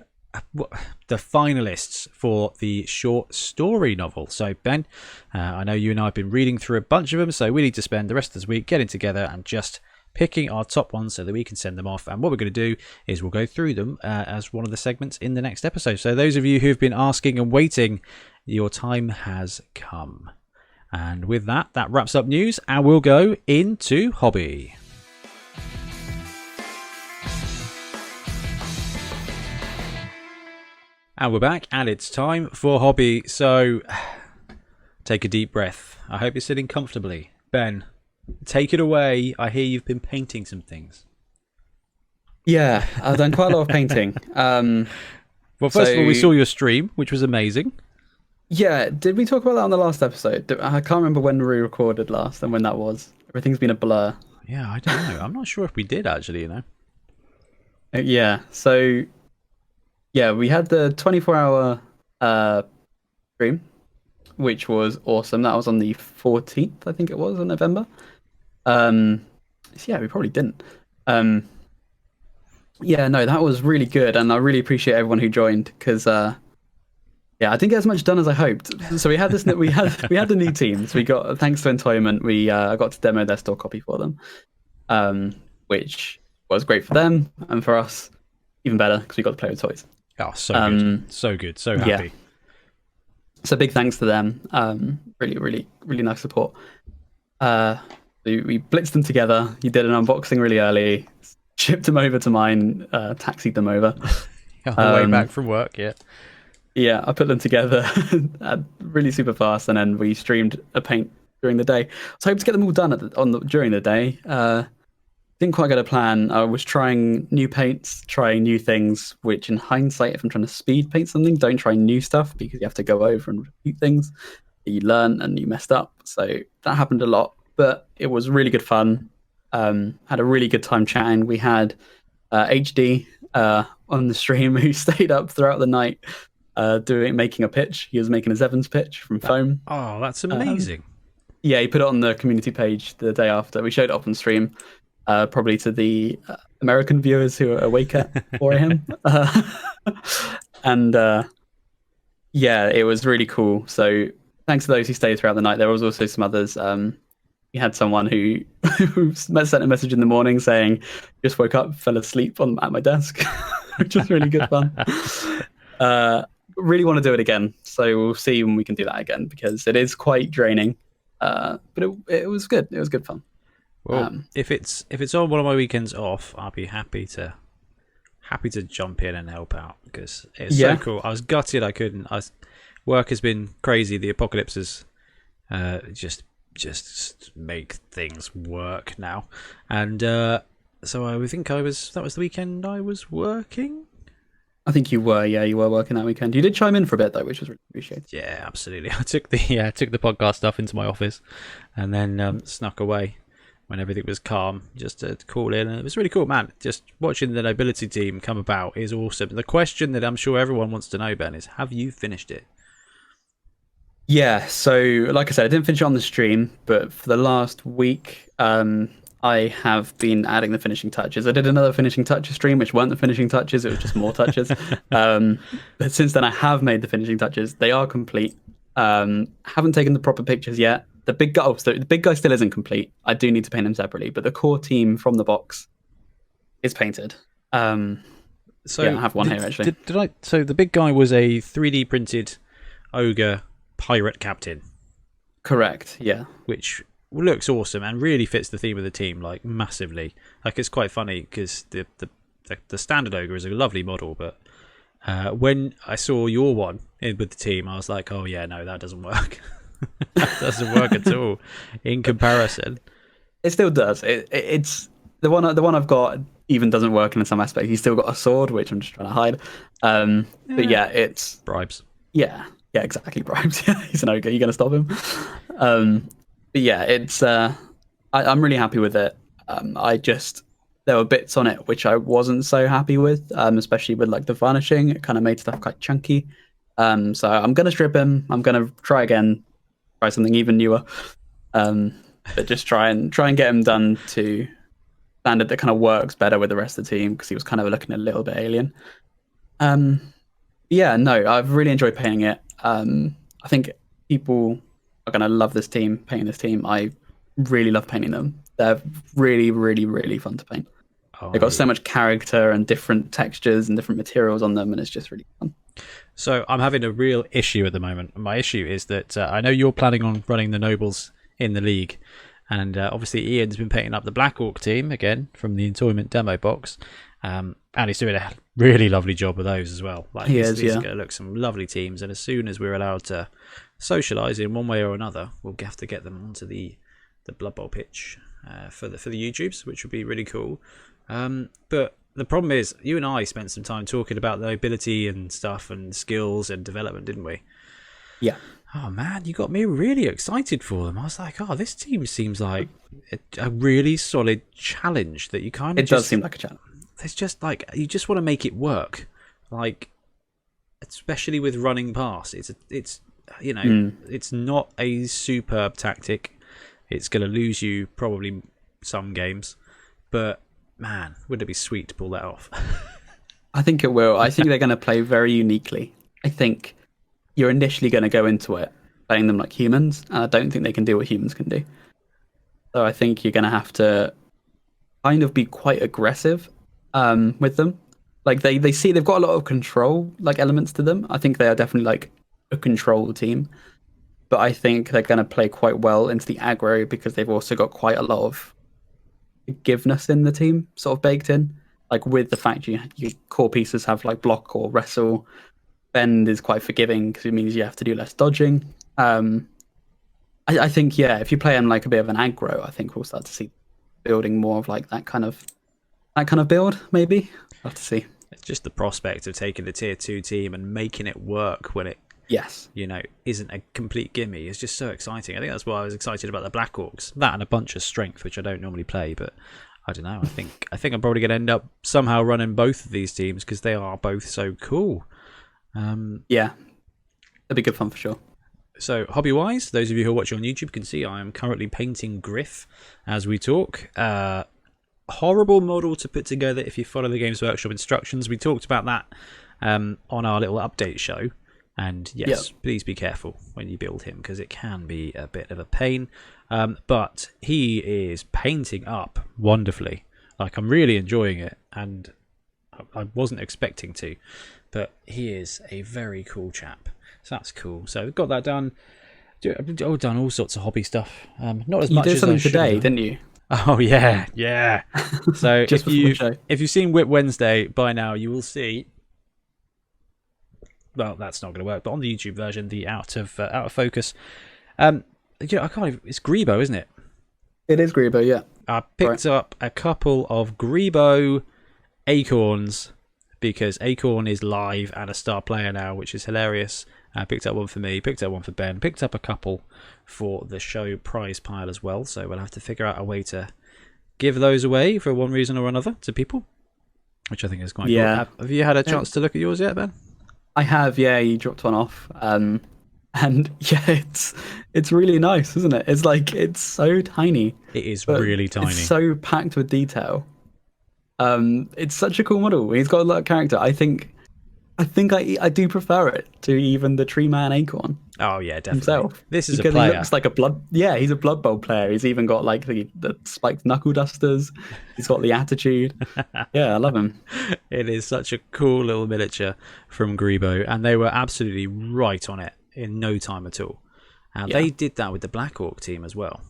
finalists for the short story novel. So Ben, I know you and I have been reading through a bunch of them, so we need to spend the rest of this week getting together and just picking our top ones so that we can send them off. And what we're going to do is we'll go through them as one of the segments in the next episode. So those of you who've been asking and waiting, your time has come. And with that wraps up news, and we'll go into hobby. And we're back, and it's time for hobby. So take a deep breath. I hope you're sitting comfortably. Ben, take it away. I hear you've been painting some things. Yeah, I've done quite a lot of painting. Well, first of all, we saw your stream, which was amazing. Yeah, did we talk about that on the last episode? I can't remember when we recorded last and when that was. Everything's been a blur. Yeah, I don't know. I'm not sure if we did, actually, you know. Yeah, so yeah, we had the 24-hour stream, which was awesome. That was on the 14th, I think it was, of November. So yeah, we probably didn't. Yeah, no, that was really good, and I really appreciate everyone who joined because yeah, I didn't get as much done as I hoped. So we had this. We had the new teams. We got, thanks to Entoyment, I got to demo their store copy for them, which was great for them, and for us even better because we got to play with toys. Oh, so good, so good, so happy. Yeah. So big thanks to them. Really, really, really nice support. We blitzed them together. You did an unboxing really early. Shipped them over to mine. Taxied them over. On the way back from work. Yeah. Yeah, I put them together really super fast, and then we streamed a paint during the day. So I hope to get them all done during the day. Didn't quite get a plan. I was trying new paints, trying new things, which in hindsight, if I'm trying to speed paint something, don't try new stuff because you have to go over and repeat things that you learn and you messed up. So that happened a lot, but it was really good fun. Had a really good time chatting. We had HD on the stream who stayed up throughout the night making a pitch. He was making a Zevons pitch from foam. Oh, that's amazing. Yeah, he put it on the community page the day after. We showed it off on stream, probably to the American viewers who are awake at 4 a.m. And yeah, it was really cool. So thanks to those who stayed throughout the night. There was also some others. We had someone who sent a message in the morning saying, just woke up, fell asleep at my desk, which was really good fun. Really want to do it again. So we'll see when we can do that again because it is quite draining. But it was good. It was good fun. Well, if it's on one of my weekends off, I'll be happy to jump in and help out because it's so cool. I was gutted I couldn't. Work has been crazy. The apocalypse has just make things work now, and so I think that was the weekend I was working. I think you were, you were working that weekend. You did chime in for a bit though, which was really appreciated. Yeah, absolutely. I took the podcast stuff into my office, and then snuck away when everything was calm, just to call in. And it was really cool, man. Just watching the nobility team come about is awesome. The question that I'm sure everyone wants to know, Ben, is: have you finished it? Yeah. So, like I said, I didn't finish it on the stream, but for the last week, I have been adding the finishing touches. I did another finishing touches stream, which weren't the finishing touches. It was just more touches. But since then, I have made the finishing touches. They are complete. Haven't taken the proper pictures yet. the big guy. Oh, so the big guy still isn't complete. I do need to paint him separately, but the core team from the box is painted. So yeah, I have one here actually. So the big guy was a 3D printed ogre pirate captain. Correct. Yeah. Which looks awesome and really fits the theme of the team like massively. Like it's quite funny because the standard ogre is a lovely model, but when I saw your one with the team, I was like, oh yeah, no, that doesn't work. That doesn't work at all in comparison. It still does. It's the one I've got even doesn't work in some aspects. He's still got a sword, which I'm just trying to hide. But yeah, it's bribes. Yeah, exactly, bribes. Yeah, he's an ogre. You're gonna stop him. But yeah, it's. I'm really happy with it. There were bits on it which I wasn't so happy with, especially with like the varnishing. It kind of made stuff quite chunky. So I'm gonna strip him. I'm gonna try again, try something even newer. But just try and get him done to standard that kind of works better with the rest of the team because he was kind of looking a little bit alien. Yeah, no, I've really enjoyed painting it. I think people are gonna love this team, painting this team. I really love painting them. They're really, really, really fun to paint. They've got so much character and different textures and different materials on them, and it's just really fun. So I'm having a real issue at the moment. My issue is that I know you're planning on running the nobles in the league, and obviously Ian's been painting up the Black Orc team again from the Entoyment demo box, and he's doing a really lovely job with those as well. Like these are going to look some lovely teams, and as soon as we're allowed to socialise in one way or another, we'll have to get them onto the Blood Bowl pitch for the YouTubes, which would be really cool. But the problem is, you and I spent some time talking about the ability and stuff and skills and development, didn't we? Yeah. Oh man, you got me really excited for them. I was like, oh, this team seems like a really solid challenge that you kind of. It does seem like a challenge. It's just like you just want to make it work, like especially with running past. It's it's not a superb tactic. It's going to lose you probably some games, but man, wouldn't it be sweet to pull that off? I think it will. I think they're going to play very uniquely. I think you're initially going to go into it playing them like humans, and I don't think they can do what humans can do. So I think you're going to have to kind of be quite aggressive with them. Like they see they've got a lot of control like elements to them. I think they are definitely like a control team, but I think they're going to play quite well into the aggro because they've also got quite a lot of forgiveness in the team sort of baked in, like with the fact your core pieces have like block or wrestle. Bend is quite forgiving because it means you have to do less dodging. I think if you play them like a bit of an aggro, I think we'll start to see building more of like that kind of build. Maybe I'll have to see. It's just the prospect of taking the tier 2 team and making it work when it isn't a complete gimme. It's just so exciting. I think that's why I was excited about the Black Orcs. That and a bunch of strength, which I don't normally play, but I don't know. I think I'm probably going to end up somehow running both of these teams because they are both so cool. Yeah, that'd be good fun for sure. So hobby-wise, those of you who are watching on YouTube can see I am currently painting Griff as we talk. Horrible model to put together if you follow the Games Workshop instructions. We talked about that on our little update show. And yes, please be careful when you build him because it can be a bit of a pain. But he is painting up wonderfully. Like I'm really enjoying it, and I wasn't expecting to. But he is a very cool chap. So that's cool. So we've got that done. I've done all sorts of hobby stuff. Not as much as I should. You did something today, didn't you? Oh yeah. So if you've seen Whip Wednesday by now, you will see. Well, that's not going to work. But on the YouTube version, the out of focus. I can't even, it's Grebo, isn't it? It is Grebo, yeah. I picked up a couple of Grebo acorns because Acorn is live and a star player now, which is hilarious. I picked up one for me, picked up one for Ben, picked up a couple for the show prize pile as well. So we'll have to figure out a way to give those away for one reason or another to people, which I think is quite cool. Have you had a chance to look at yours yet, Ben? I have, yeah. You dropped one off, and yeah, it's really nice, isn't it? It's so tiny. It is really tiny. It's so packed with detail. It's such a cool model. He's got a lot of character. I think I do prefer it to even the Tree Man Acorn. Oh yeah, definitely. himself. This is Because a player. he looks like a blood. Yeah, he's a Blood Bowl player. He's even got like the spiked knuckle dusters. He's got the attitude. Yeah, I love him. It is such a cool little miniature from Grebo, and they were absolutely right on it in no time at all. And they did that with the Black Orc team as well.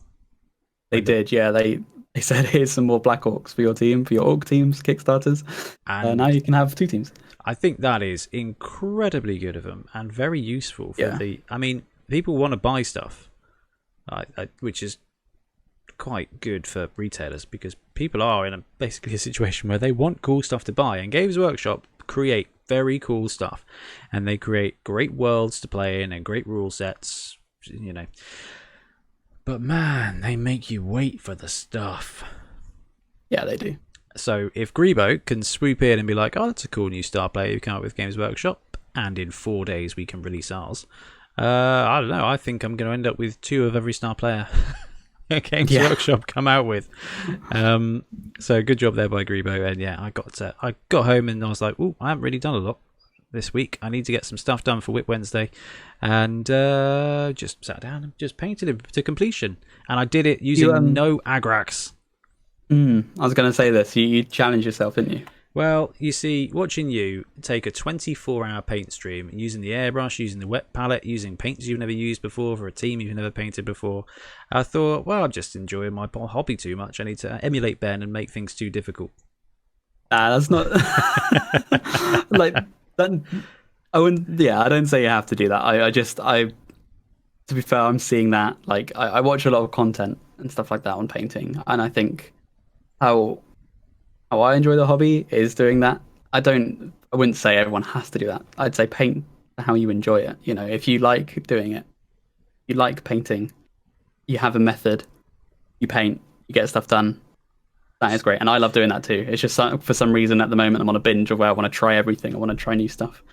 They did, yeah. They said, here's some more Black Orcs for your team, for your Orc teams, Kickstarters. And now you can have 2 teams. I think that is incredibly good of them and very useful for the... I mean, people want to buy stuff, which is quite good for retailers because people are in basically a situation where they want cool stuff to buy, and Games Workshop create very cool stuff, and they create great worlds to play in and great rule sets, you know. But man, they make you wait for the stuff. Yeah, they do. So if Grebo can swoop in and be like, oh, that's a cool new star player you come up with Games Workshop, and in 4 days we can release ours, I don't know, I think I'm going to end up with 2 of every star player Games Workshop come out with. So good job there by Grebo. And yeah, I got home and I was like, oh, I haven't really done a lot this week. I need to get some stuff done for Whip Wednesday, and just sat down and just painted it to completion. And I did it using no Agrax. I was going to say this. You challenged yourself, didn't you? Well, you see, watching you take a 24-hour paint stream, using the airbrush, using the wet palette, using paints you've never used before for a team you've never painted before, I thought, well, I'm just enjoying my hobby too much. I need to emulate Ben and make things too difficult. That's not like that. I wouldn't. Yeah, I don't say you have to do that. I to be fair, I'm seeing that. Like, I watch a lot of content and stuff like that on painting, and I think how I enjoy the hobby is doing that. I wouldn't say everyone has to do that. I'd say paint how you enjoy it. You know, if you like doing it, you like painting, you have a method, you paint, you get stuff done. That is great, and I love doing that too. It's just for some reason at the moment I'm on a binge of where I want to try everything. I want to try new stuff.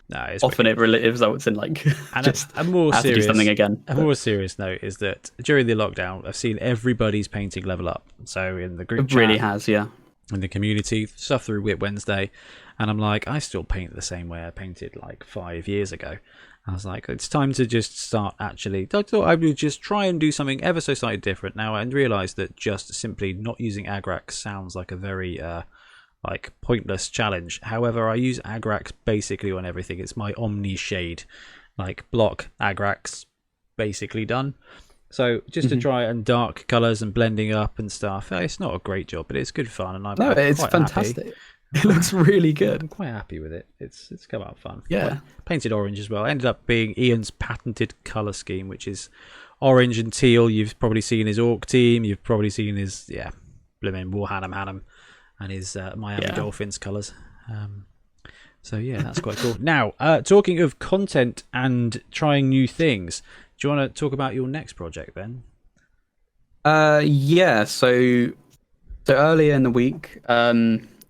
Often it results in like just a more have serious, to do something again. A more serious note is that during the lockdown, I've seen everybody's painting level up. So in the group chat, really has, yeah. In the community, stuff through Whip Wednesday, and I'm like, I still paint the same way I painted like 5 years ago. I was like, it's time to just start actually. I thought I would just try and do something ever so slightly different now, and realised that just simply not using Agrax sounds like a very like pointless challenge. However, I use Agrax basically on everything. It's my omni shade, like block Agrax, basically done. So just to try and dark colours and blending up and stuff. It's not a great job, but it's good fun, and it's quite fantastic. Happy. It looks really good. I'm quite happy with it. It's come out fun. Yeah. Like, painted orange as well. Ended up being Ian's patented colour scheme, which is orange and teal. You've probably seen his Orc team. You've probably seen his blimmin' Warhammer Hannum and his Miami Dolphins colours. So yeah, that's quite cool. Now, talking of content and trying new things, do you want to talk about your next project, Ben? Yeah. So earlier in the week,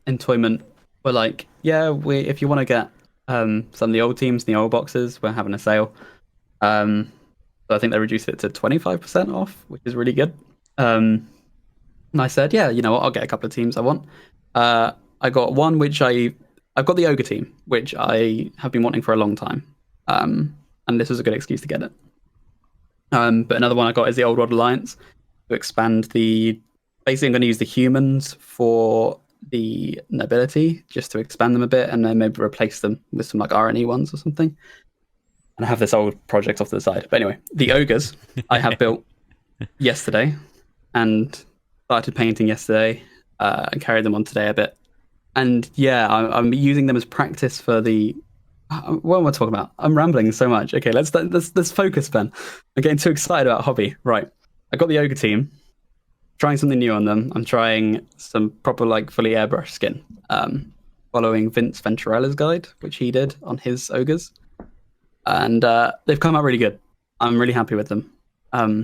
Entoyment were like, if you want to get some of the old teams in the old boxes, we're having a sale. So I think they reduced it to 25% off, which is really good. And I said, you know what, I'll get a couple of teams I want. I got one which I've got the Ogre team, which I have been wanting for a long time. And this was a good excuse to get it. But another one I got is the Old World Alliance to expand basically I'm going to use the humans for the nobility, just to expand them a bit, and then maybe replace them with some like RNE ones or something. And I have this old project off to the side. But anyway, the ogres I have built yesterday and started painting yesterday and carried them on today a bit. And I'm using them as practice for the... What am I talking about? I'm rambling so much. Okay, let's focus, Ben. I'm getting too excited about hobby. Right, I got the ogre team. Trying something new on them. I'm trying some proper like fully airbrush skin. Following Vince Venturella's guide, which he did on his ogres. And they've come out really good. I'm really happy with them.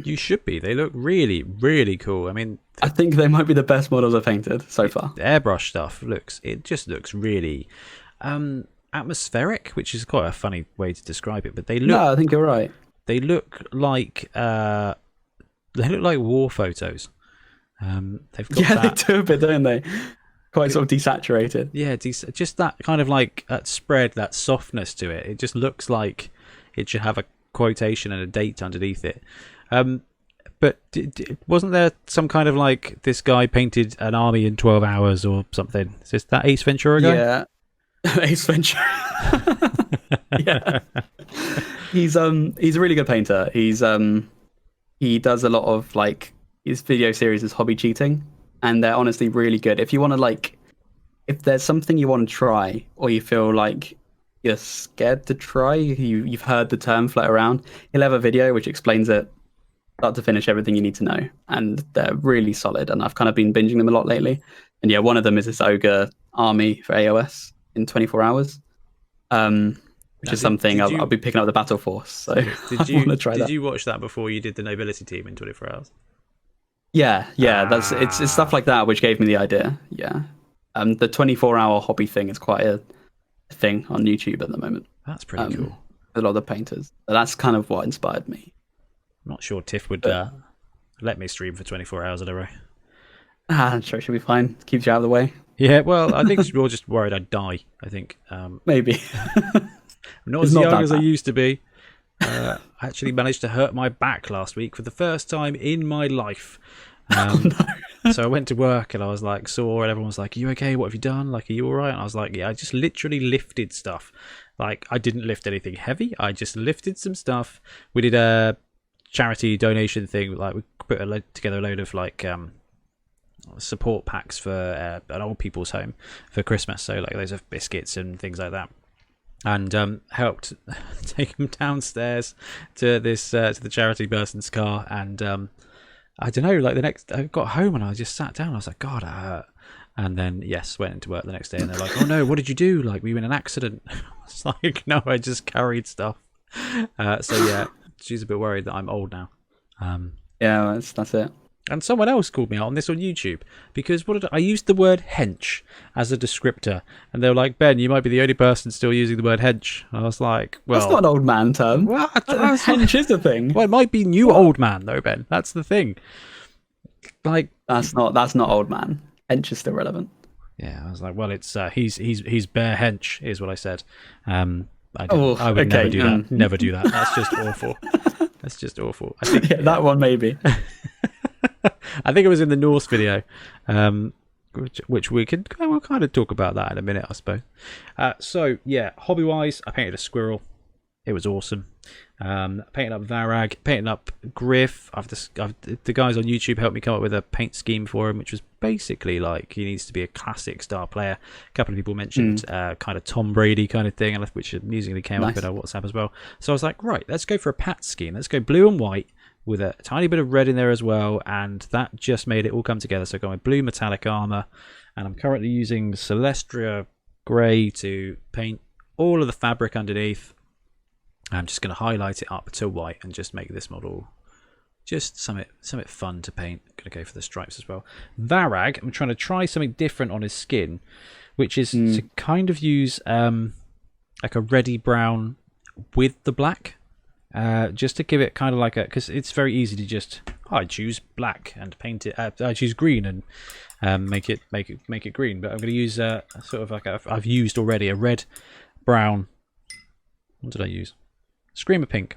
You should be. They look really, really cool. I mean, I think they might be the best models I've painted so far. The airbrush stuff just looks really atmospheric, which is quite a funny way to describe it. But they look. No, I think you're right. They look like war photos. They've got they do a bit, don't they? Quite sort of desaturated. Yeah, just that kind of like that spread, that softness to it. It just looks like it should have a quotation and a date underneath it. But wasn't there some kind of like this guy painted an army in 12 hours or something? Is that Ace Ventura guy? Yeah, Ace Ventura. Yeah, he's a really good painter. He does a lot of like his video series is hobby cheating, and they're honestly really good. If you want to like, if there's something you want to try, or you feel like you're scared to try, you've heard the term float around, he'll have a video which explains it start to finish, everything you need to know, and they're really solid, and I've kind of been binging them a lot lately. And yeah, one of them is this ogre army for AOS in 24 hours, which is something I'll be picking up the battle force, so I want to try that. Did you watch that before you did the nobility team in 24 hours? Yeah, that's it's stuff like that which gave me the idea. Yeah, the 24-hour hobby thing is quite a thing on YouTube at the moment. That's pretty cool. A lot of the painters, but that's kind of what inspired me. I'm not sure Tiff would let me stream for 24 hours in a row. I'm sure she'll be fine. Keeps you out of the way. Yeah, well, I think we're all just worried I'd die, I think. Maybe. I'm not as young as I used to be. I actually managed to hurt my back last week for the first time in my life. Oh, no. So I went to work and I was like sore, and everyone was like, "Are you okay? What have you done? Like, are you all right?" And I was like, "Yeah, I just literally lifted stuff. Like, I didn't lift anything heavy. I just lifted some stuff. We did a charity donation thing. Like, we put together a load of like support packs for an old people's home for Christmas. So like loads of biscuits and things like that." And helped take them downstairs to this to the charity person's car. And I don't know, like I got home and I just sat down. I was like, God, I hurt. And then went into work the next day, and they're like, "Oh no, what did you do? Like, were you in an accident?" I was like, "No, I just carried stuff." So yeah, she's a bit worried that I'm old now. Yeah, that's it. And someone else called me out on this on YouTube because I used the word hench as a descriptor, and they were like, "Ben, you might be the only person still using the word hench." I was like, "Well, that's not an old man term. Well, hench is a thing." Well, it might be new old man though, Ben. That's the thing. Like, that's not old man. Hench is still relevant. Yeah, I was like, "Well, it's he's bare hench," is what I said. I would never do that. Never do that. That's just awful. That's just awful. I think, that one maybe. I think it was in the Norse video, which we'll kind of talk about that in a minute, I suppose. So yeah, hobby wise, I painted a squirrel. It was awesome. Painting up Varag, painting up Griff. The guys on YouTube helped me come up with a paint scheme for him, which was basically like he needs to be a classic star player. A couple of people mentioned kind of Tom Brady kind of thing, which amusingly came up in our WhatsApp as well. So I was like, right, let's go for a Pat scheme. Let's go blue and white with a tiny bit of red in there as well, and that just made it all come together. So I got my blue metallic armor, and I'm currently using Celestia Grey to paint all of the fabric underneath. I'm just going to highlight it up to white and just make this model just something fun to paint. I'm going to go for the stripes as well. Varag, I'm trying to try something different on his skin, which is to kind of use like a reddy brown with the black, just to give it kind of like because it's very easy to just I choose black and paint it. I choose green and make it green. But I'm going to use sort of like I've used already a red brown. What did I use? Screamer pink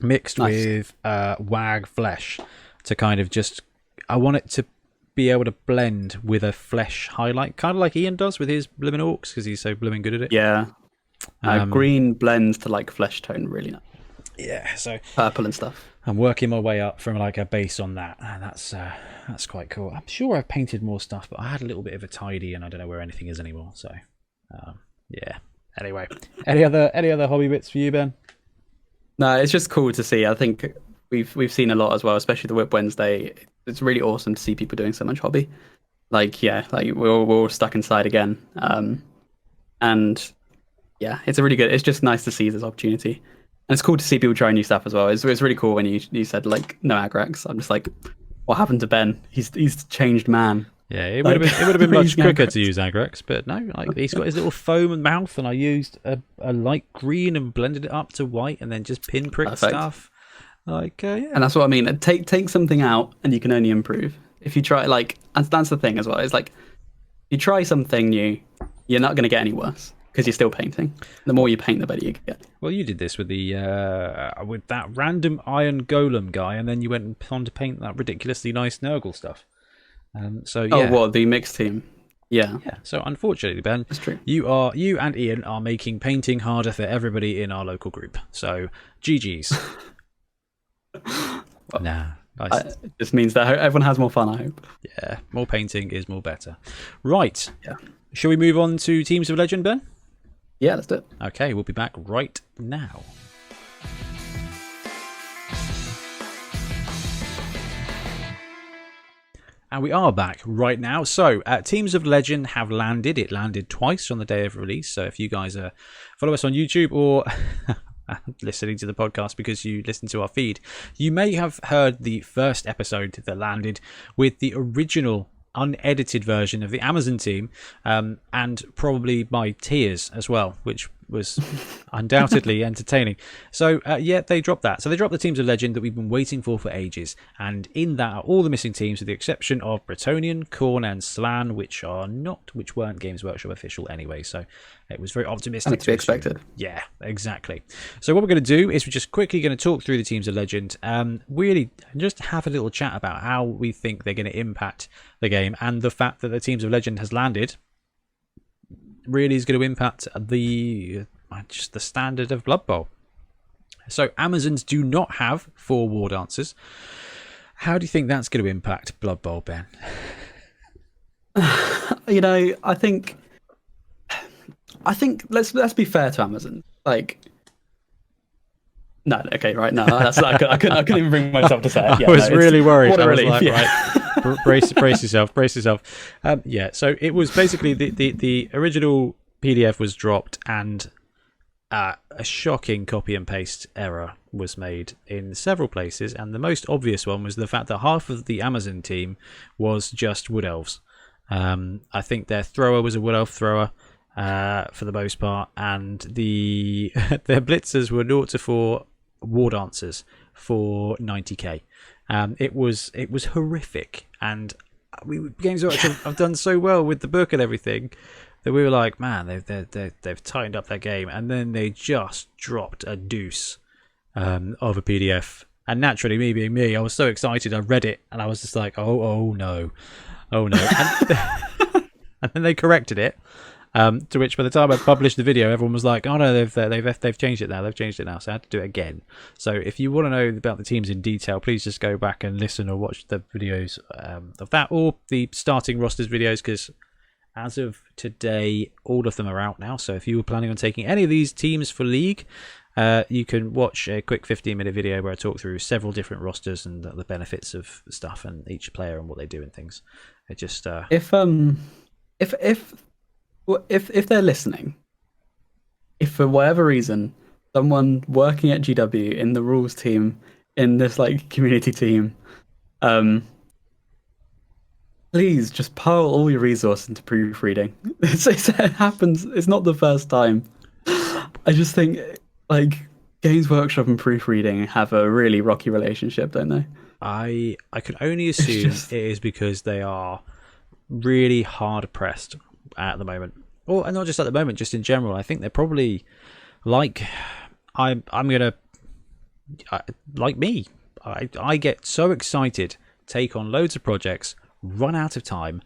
mixed with wag flesh to kind of just I want it to be able to blend with a flesh highlight, kind of like Ian does with his blimmin' orcs because he's so blimmin' good at it. Yeah, green blends to like flesh tone really nice. Yeah, so purple and stuff. I'm working my way up from like a base on that, and that's quite cool. I'm sure I've painted more stuff, but I had a little bit of a tidy and I don't know where anything is anymore. So yeah. Anyway, any other hobby bits for you, Ben? No, it's just cool to see. I think we've seen a lot as well, especially the Whip Wednesday. It's really awesome to see people doing so much hobby. Like we're all stuck inside again. And yeah, it's a really good. It's just nice to see this opportunity, and it's cool to see people try new stuff as well. It's really cool when you said like no Agrax. I'm just like, what happened to Ben? He's changed man. Yeah, it would have been much quicker to use Agrax, but no, like he's got his little foam and mouth, and I used a light green and blended it up to white, and then just pinprick stuff. Like, yeah. And that's what I mean. Take something out, and you can only improve. If you try, like, and that's the thing as well. It's like, you try something new, you're not going to get any worse. because you're still painting. The more you paint, the better you get. Well, you did this with the with that random Iron Golem guy, and then you went on to paint that ridiculously nice Nurgle stuff. So yeah. Oh, what, the mixed team? Yeah. Yeah. So unfortunately, Ben, That's true. you and Ian are making painting harder for everybody in our local group. So GG's. Nah. Nice. It just means that everyone has more fun, I hope. Yeah. More painting is more better. Right. Yeah. Shall we move on to Teams of Legend, Ben? Yeah, let's do it. Okay, we'll be back right now. And we are back right now. So, Teams of Legend have landed. It landed twice on the day of release. So, if you guys follow us on YouTube or listening to the podcast because you listen to our feed, you may have heard the first episode that landed with the original unedited version of the Amazon team, and probably my tears as well, which was undoubtedly entertaining. So yeah, they dropped that. So they dropped the Teams of Legend that we've been waiting for ages, and in that are all the missing teams with the exception of Bretonnian, Khorne and Slann, which weren't Games Workshop official anyway, so it was very optimistic. And to be expected. Yeah, exactly. So what we're going to do is we're just quickly going to talk through the Teams of Legend, really just have a little chat about how we think they're going to impact the game, and the fact that the Teams of Legend has landed really is going to impact the standard of Blood Bowl. So Amazons do not have 4 war dancers. How do you think that's going to impact Blood Bowl, Ben? I think let's be fair to Amazon. Like, no, okay, right, no, I couldn't even bring myself to say it. Yeah, I was really worried. What a I was relief, like, yeah. right, brace yourself. Yeah, so it was basically the original PDF was dropped, and a shocking copy and paste error was made in several places, and the most obvious one was the fact that half of the Amazon team was just Wood Elves. I think their thrower was a Wood Elf thrower for the most part, and their blitzers were 0 to 4 war dancers for 90k. It was horrific, and Games Workshop have done so well with the book and everything that we were like, man, they've tightened up their game, and then they just dropped a deuce of a PDF. And naturally, me being me, I was so excited. I read it, and I was just like, oh no. And then they corrected it. To which, by the time I published the video, everyone was like, "Oh no, they've changed it now. They've changed it now." So I had to do it again. So if you want to know about the teams in detail, please just go back and listen or watch the videos of that, or the starting rosters videos, because as of today, all of them are out now. So if you were planning on taking any of these teams for League, you can watch a quick 15-minute video where I talk through several different rosters and the benefits of stuff and each player and what they do and things. It just if they're listening, if for whatever reason someone working at GW in the rules team, in this like community team, please just pile all your resources into proofreading. It happens. It's not the first time. I just think like Games Workshop and proofreading have a really rocky relationship, don't they? I can only assume it is because they are really hard pressed at the moment, or not just at the moment, just in general. I think they're probably like I'm gonna like me. I get so excited, take on loads of projects, run out of time,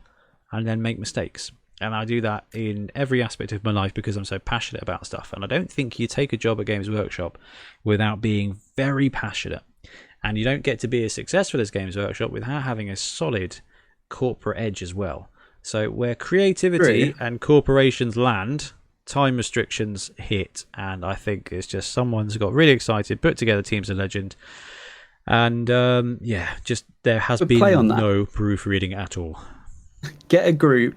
and then make mistakes. And I do that in every aspect of my life because I'm so passionate about stuff. And I don't think you take a job at Games Workshop without being very passionate. And you don't get to be as successful as Games Workshop without having a solid corporate edge as well. So where creativity and corporations land, time restrictions hit. And I think it's just someone's got really excited, put together Teams of Legend. And just there has been no proofreading at all. Get a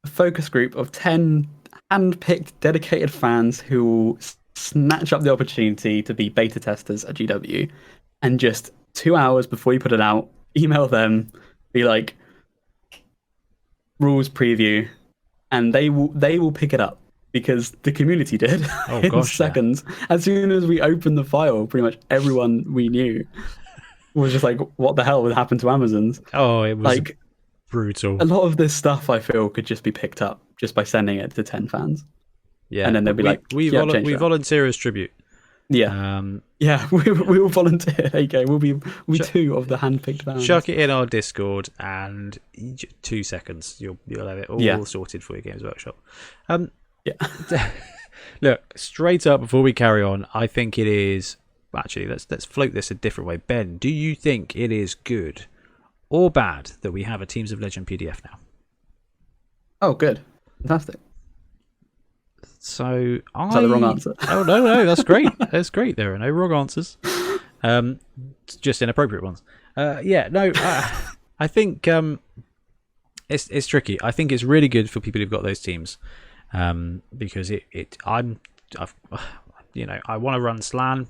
focus group of 10 hand-picked dedicated fans who will snatch up the opportunity to be beta testers at GW, and just 2 hours before you put it out, email them, be like, rules preview, and they will pick it up because the community did in seconds. Yeah. As soon as we opened the file, pretty much everyone we knew was just like, what the hell would happen to Amazons? Oh, it was like brutal. A lot of this stuff I feel could just be picked up just by sending it to 10 fans. Yeah, and then they'll be we volunteer as tribute. Yeah, we will volunteer. There you go. We'll be two of the handpicked bands. Chuck it in our Discord, and 2 seconds, you'll have it all sorted for your Games Workshop. Look, straight up before we carry on, I think it is. Actually, let's float this a different way. Ben, do you think it is good or bad that we have a Teams of Legend PDF now? Oh, good, fantastic. So Is that the wrong answer? Oh no, that's great. That's great. There are no wrong answers. Just inappropriate ones. I think it's tricky. I think it's really good for people who've got those teams, because I want to run Slan.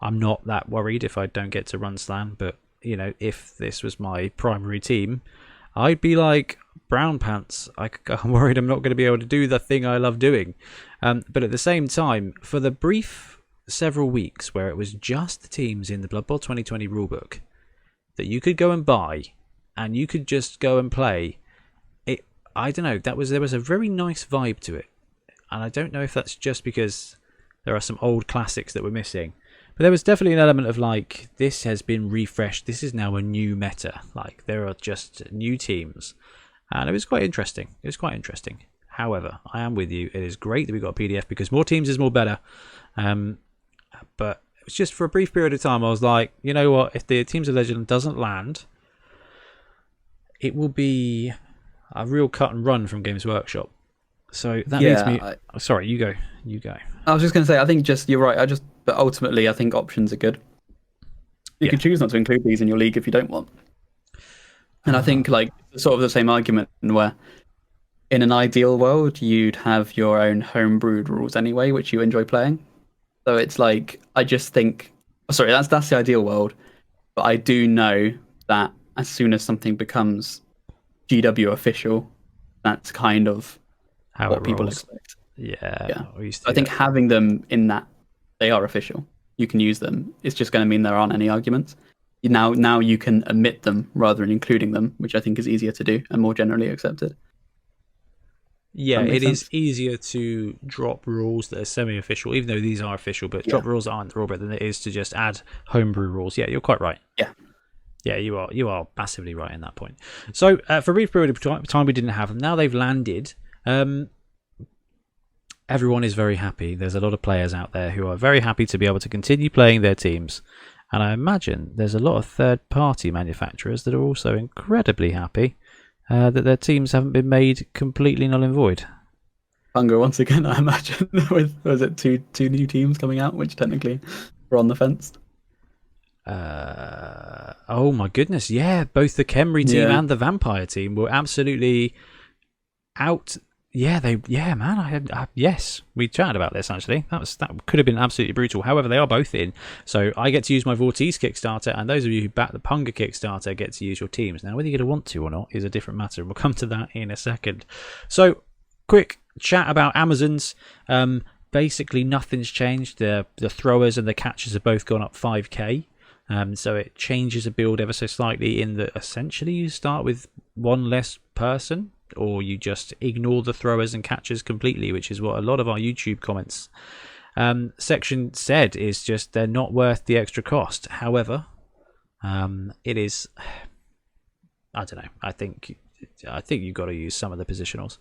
I'm not that worried if I don't get to run Slan, but if this was my primary team, I'd be like, brown pants, I'm worried I'm not going to be able to do the thing I love doing. But at the same time, for the brief several weeks where it was just the teams in the Blood Bowl 2020 rulebook that you could go and buy and you could just go and play, I don't know, there was a very nice vibe to it. And I don't know if that's just because there are some old classics that we're missing. But there was definitely an element of like, this has been refreshed. This is now a new meta. Like, there are just new teams. And it was quite interesting. However, I am with you. It is great that we got a PDF because more teams is more better. But it was just for a brief period of time, I was like, you know what? If the Teams of Legend doesn't land, it will be a real cut and run from Games Workshop. So that leads me... Sorry, you go. I was just going to say, I think you're right. But ultimately, I think options are good. You can choose not to include these in your league if you don't want. And I think like sort of the same argument where in an ideal world, you'd have your own homebrewed rules anyway, which you enjoy playing. So it's like, I just think, sorry, that's the ideal world. But I do know that as soon as something becomes GW official, that's kind of what people expect. Yeah. I think having them in that they are official, you can use them. It's just going to mean there aren't any arguments. Now you can omit them rather than including them, which I think is easier to do and more generally accepted. Yeah, it is easier to drop rules that are semi-official, even though these are official, but drop rules that aren't the rulebook than it is to just add homebrew rules. Yeah, you're quite right. Yeah, you are massively right in that point. So for a brief period of time, we didn't have them. Now they've landed. Everyone is very happy. There's a lot of players out there who are very happy to be able to continue playing their teams. And I imagine there's a lot of third-party manufacturers that are also incredibly happy that their teams haven't been made completely null and void. Hunger once again, I imagine, with was it two new teams coming out, which technically were on the fence. Oh my goodness, yeah, both the Khemri team and the Vampire team were absolutely out. Yeah, yes, we chatted about this actually. That could have been absolutely brutal. However, they are both in, so I get to use my Vortiz Kickstarter, and those of you who back the Punga Kickstarter get to use your teams. Now, whether you're going to want to or not is a different matter, and we'll come to that in a second. So, quick chat about Amazons. Basically, nothing's changed. The throwers and the catchers have both gone up 5k. So it changes a build ever so slightly in that essentially you start with one less person, or you just ignore the throwers and catchers completely, which is what a lot of our YouTube comments section said, is just they're not worth the extra cost. However, it is, I don't know, I think you've got to use some of the positionals.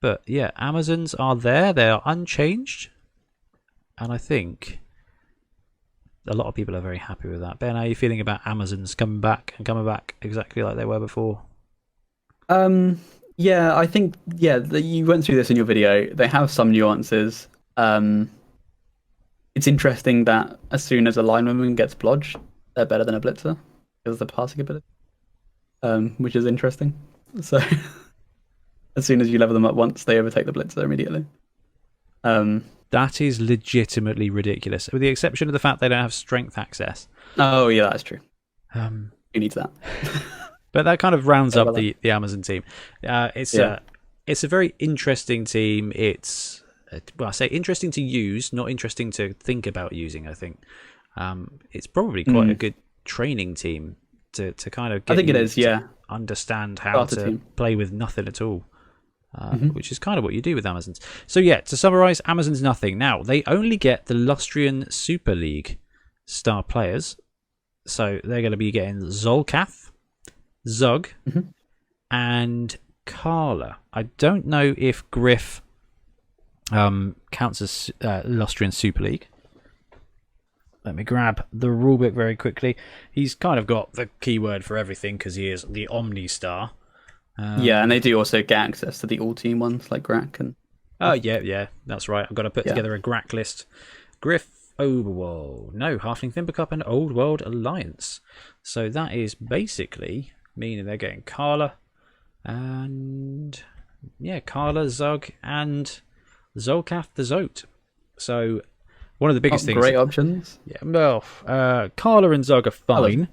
But yeah, Amazons are there, they are unchanged, and I think a lot of people are very happy with that. Ben, how are you feeling about Amazons coming back exactly like they were before? Yeah, I think you went through this in your video. They have some nuances. It's interesting that as soon as a lineman gets blodged, they're better than a blitzer because of the passing ability, which is interesting. So as soon as you level them up once, they overtake the blitzer immediately. That is legitimately ridiculous, with the exception of the fact they don't have strength access. Oh yeah, that's true. Who needs that? But that kind of rounds up the Amazon team. It's a very interesting team. It's I say interesting to use, not interesting to think about using. I think it's probably quite a good training team to kind of get I think it is, to understand how to play with nothing at all. which is kind of what you do with Amazons. So yeah, to summarise, Amazons nothing. Now, they only get the Lustrian Super League star players. So they're going to be getting Zolcath, Zug, and Carla. I don't know if Griff counts as Lustrian Super League. Let me grab the rulebook very quickly. He's kind of got the keyword for everything because he is the Omni Star. Yeah, and they do also get access to the all-team ones like Grak and. Oh yeah, that's right. I've got to put together a Grak list. Griff, Overworld, no, Halfling Thimbercup and Old World Alliance. So that is basically meaning they're getting Carla and Carla, Zug, and Zolcath the Zote. So one of the biggest things. Great options. Yeah, well, Carla and Zug are fine,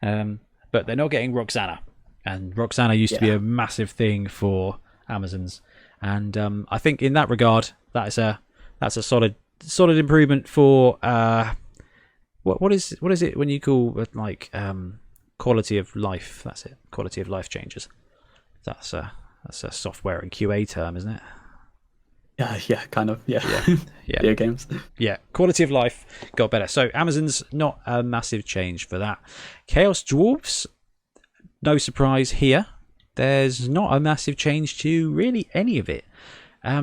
but they're not getting Roxana. And Roxana used to be a massive thing for Amazons, and I think in that regard, that's a solid improvement for what is it when you call it like quality of life? That's it, quality of life changes. That's a software and QA term, isn't it? Yeah, kind of. Yeah. Video games. Yeah, quality of life got better. So Amazons, not a massive change for that. Chaos Dwarves. No surprise here. There's not a massive change to really any of it. I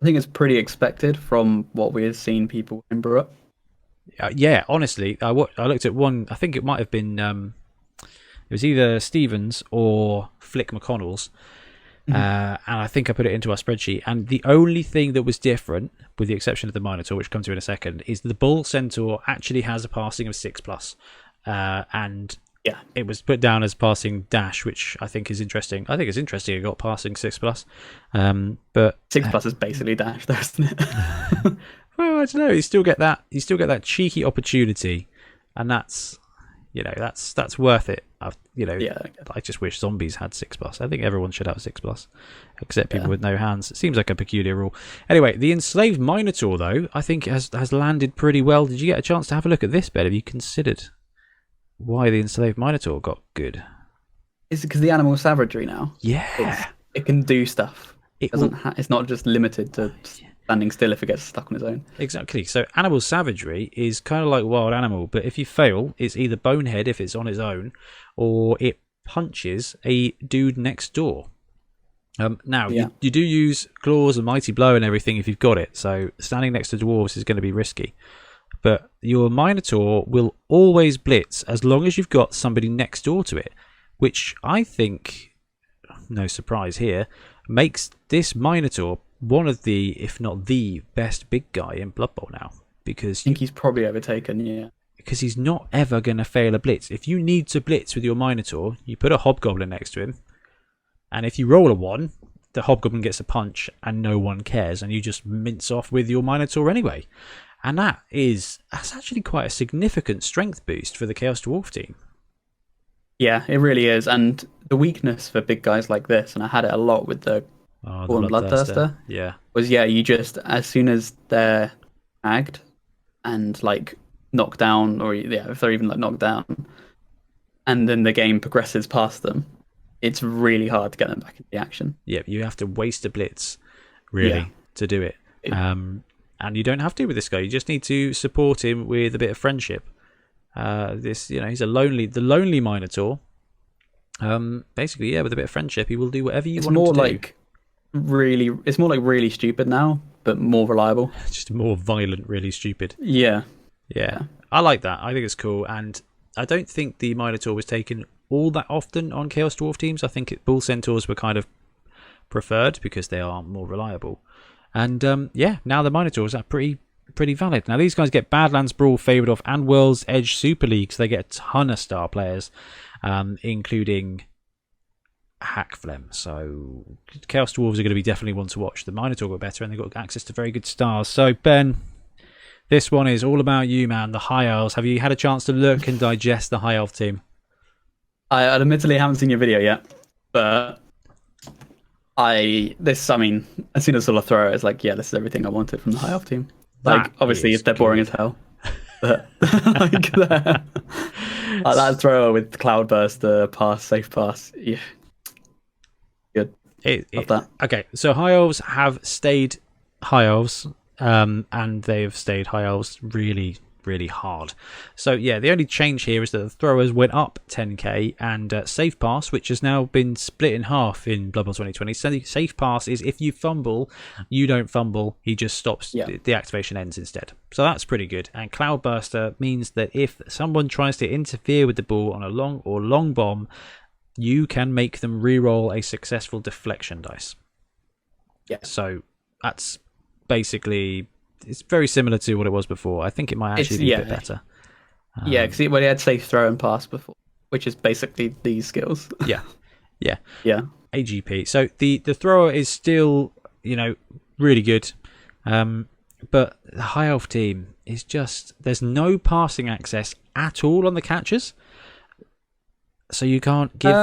think it's pretty expected from what we have seen people in brew up. Yeah, honestly, I looked at one. I think it might have been it was either Stevens or Flick McConnell's, and I think I put it into our spreadsheet. And the only thing that was different, with the exception of the Minotaur, which comes to in a second, is the Bull Centaur actually has a passing of 6+, and it was put down as passing dash, which I think is interesting. I think it's interesting it got passing 6+. But 6+ is basically dash, though, isn't it? Well, I don't know. You still get that cheeky opportunity, and that's worth it. I just wish zombies had 6+. I think everyone should have 6+, except people with no hands. It seems like a peculiar rule. Anyway, the enslaved Minotaur, though, I think has landed pretty well. Did you get a chance to have a look at this, Ben? Have you considered why the enslaved Minotaur got good? Is it because the animal savagery now? Yeah, it can do stuff. It's not just limited to standing still if it gets stuck on its own. Exactly. So animal savagery is kind of like wild animal, but if you fail, it's either bonehead if it's on its own, or it punches a dude next door. Now, you do use claws and mighty blow and everything if you've got it, so standing next to dwarves is going to be risky. But your Minotaur will always blitz as long as you've got somebody next door to it, which I think, no surprise here, makes this Minotaur one of the, if not the best big guy in Blood Bowl now. Because I think he's probably overtaken, because he's not ever going to fail a blitz. If you need to blitz with your Minotaur, you put a Hobgoblin next to him, and if you roll a 1, the Hobgoblin gets a punch and no one cares, and you just mince off with your Minotaur anyway. And that's actually quite a significant strength boost for the Chaos Dwarf team. Yeah, it really is. And the weakness for big guys like this, and I had it a lot with the Bloodthirster, was you just, as soon as they're tagged and like knocked down, or if they're even like knocked down, and then the game progresses past them, it's really hard to get them back into the action. Yeah, you have to waste a blitz, really, to do it. And you don't have to with this guy. You just need to support him with a bit of friendship. He's the lonely Minotaur. Basically, with a bit of friendship, he will do whatever you want him to do. It's more like really stupid now, but more reliable. Just more violent, really stupid. Yeah. I like that. I think it's cool, and I don't think the Minotaur was taken all that often on Chaos Dwarf teams. I think Bull Centaurs were kind of preferred because they are more reliable. And now the Minotaurs are pretty valid. Now these guys get Badlands Brawl, Favoured Off, and World's Edge Super League, so they get a ton of star players, including Hackflem. So Chaos Dwarves are going to be definitely one to watch. The Minotaur got better, and they got access to very good stars. So Ben, this one is all about you, man. The High Elves. Have you had a chance to look and digest the High Elf team? I admittedly haven't seen your video yet, but as soon as I saw a throw, it's like, this is everything I wanted from the High Elf team. Like, obviously, they're boring as hell. But like that thrower with Cloudburst, pass, safe pass, good. Love that. Okay, so High Elves have stayed High Elves, and they've stayed High Elves really, really hard. So yeah, the only change here is that the throwers went up 10k, and Safe Pass, which has now been split in half in Blood Bowl 2020. So Safe Pass is if you fumble, you don't fumble, he just stops, the activation ends instead. So that's pretty good. And Cloudburster means that if someone tries to interfere with the ball on a long bomb, you can make them reroll a successful deflection dice. Yeah. So that's basically, it's very similar to what it was before. I think it might actually be a bit better. Yeah, because he had safe throw and pass before, which is basically these skills. Yeah. AGP. So the thrower is still, really good. But the High Elf team is just, there's no passing access at all on the catchers. So you can't give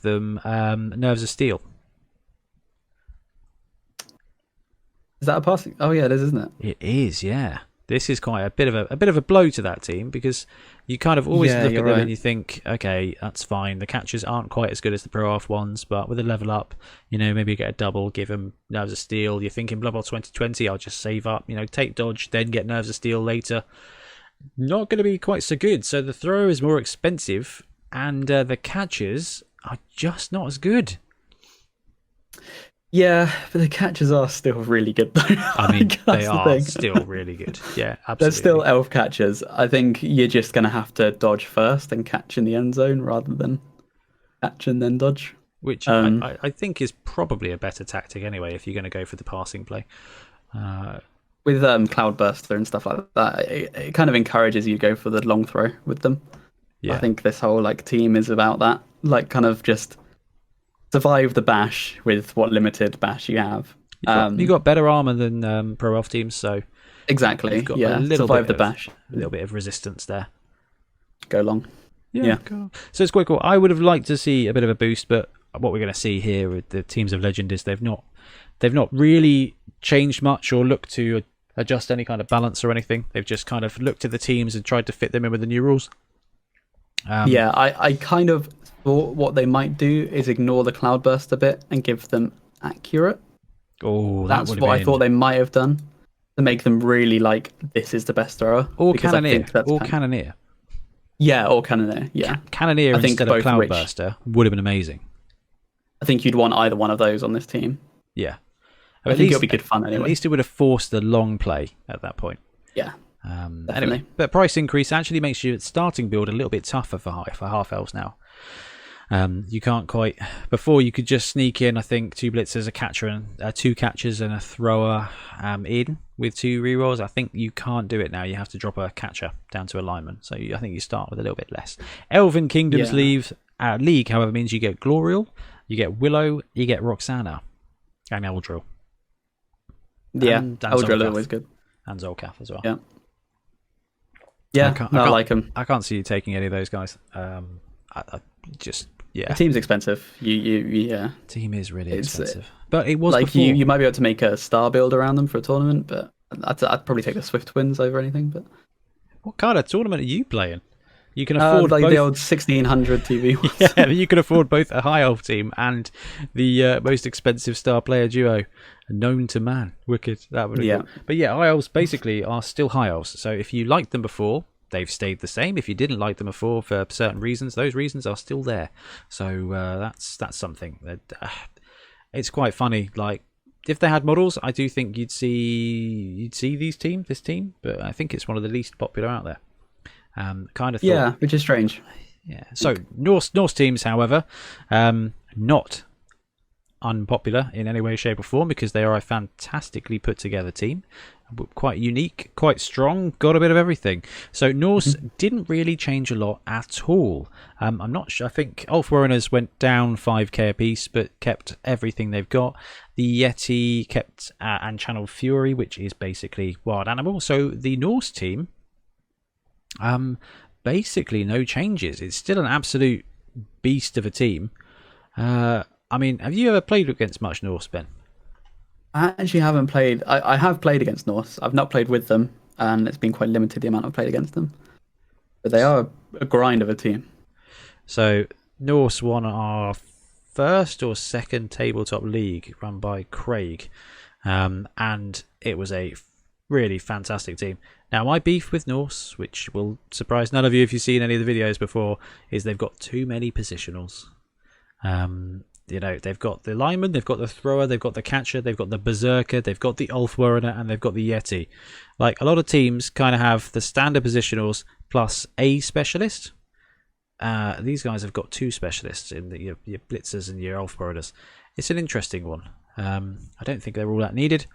them Nerves of Steel. Is that a passing? Oh yeah, it is, isn't it? It is, yeah. This is quite a bit of a blow to that team, because you kind of always look at them and you think, okay, that's fine. The catchers aren't quite as good as the Pro Elf ones, but with a level up, maybe you get a double, give them Nerves of Steel. You're thinking Blood Bowl 2020, I'll just save up, take dodge, then get Nerves of Steel later. Not going to be quite so good. So the thrower is more expensive, and the catchers are just not as good. Yeah, but the catchers are still really good, though. I mean, they are still really good. Yeah, absolutely. They're still elf catchers. I think you're just going to have to dodge first and catch in the end zone rather than catch and then dodge. Which I think is probably a better tactic anyway, if you're going to go for the passing play. With Cloudburster and stuff like that, it kind of encourages you to go for the long throw with them. Yeah. I think this whole team is about that, kind of just survive the bash with what limited bash you have. You got better armor than Pro Elf teams, so exactly. You've got a little survive bit the bash. A little bit of resistance there. Go long. Yeah. Cool. So it's quite cool. I would have liked to see a bit of a boost, but what we're going to see here with the Teams of Legend is they've not really changed much or looked to adjust any kind of balance or anything. They've just kind of looked at the teams and tried to fit them in with the new rules. I kind of thought what they might do is ignore the Cloudburst a bit and give them accurate. Oh, that's what I thought they might have done to make them really this is the best thrower. Or Cannoneer. Cannoneer. Yeah, or Cannoneer. Yeah, Cannoneer instead of Cloudburster would have been amazing. I think you'd want either one of those on this team. Yeah, I think it'll be good fun anyway. At least it would have forced the long play at that point. Yeah. Anyway, but price increase actually makes your starting build a little bit tougher for half elves now. You can't quite. Before you could just sneak in, I think, 2 blitzers, a catcher, and 2 catchers and a thrower in with 2 rerolls. I think you can't do it now. You have to drop a catcher down to a lineman. So I think you start with a little bit less. Elven Kingdoms League, however, means you get Glorial, you get Willow, you get Roxana, and Eldril. Yeah, Eldril is always good. And Zolcath as well. Yeah. Yeah, I like them. I can't see you taking any of those guys. The team's expensive. Yeah. Team is really expensive. But it was before. You might be able to make a star build around them for a tournament, but I'd probably take the Swift Twins over anything. But what kind of tournament are you playing? You can afford both... the old 1600 TV ones. Yeah, you can afford both a High Elf team and the most expensive star player duo known to man. Wicked. That would be cool. But yeah, High Elves basically are still High Elves. So if you liked them before, they've stayed the same. If you didn't like them before for certain reasons, those reasons are still there. So that's something that it's quite funny. If they had models, I do think you'd see this team, but I think it's one of the least popular out there. Kind of thought, yeah, which is strange. Yeah. So Norse teams, however, not unpopular in any way, shape, or form, because they are a fantastically put together team, quite unique, quite strong, got a bit of everything. So Norse didn't really change a lot at all. I'm not sure. I think Ulf Warriors went down 5k a piece, but kept everything they've got. The Yeti kept and channeled Fury, which is basically wild animal. So the Norse team. Basically no changes. It's still an absolute beast of a team. I mean, have you ever played against much Norse, Ben? I actually haven't played. I have played against Norse. I've not played with them, and it's been quite limited the amount I've played against them. But they are a grind of a team. So Norse won our first or second tabletop league run by Craig, and it was a really fantastic team. Now, my beef with Norse, which will surprise none of you if you've seen any of the videos before, is they've got too many positionals. They've got the lineman, they've got the thrower, they've got the catcher, they've got the berserker, they've got the Ulfwarrener, and they've got the Yeti. Like, a lot of teams kind of have the standard positionals plus a specialist. These guys have got 2 specialists in your blitzers and your Ulfwarreners. It's an interesting one. I don't think they're all that needed.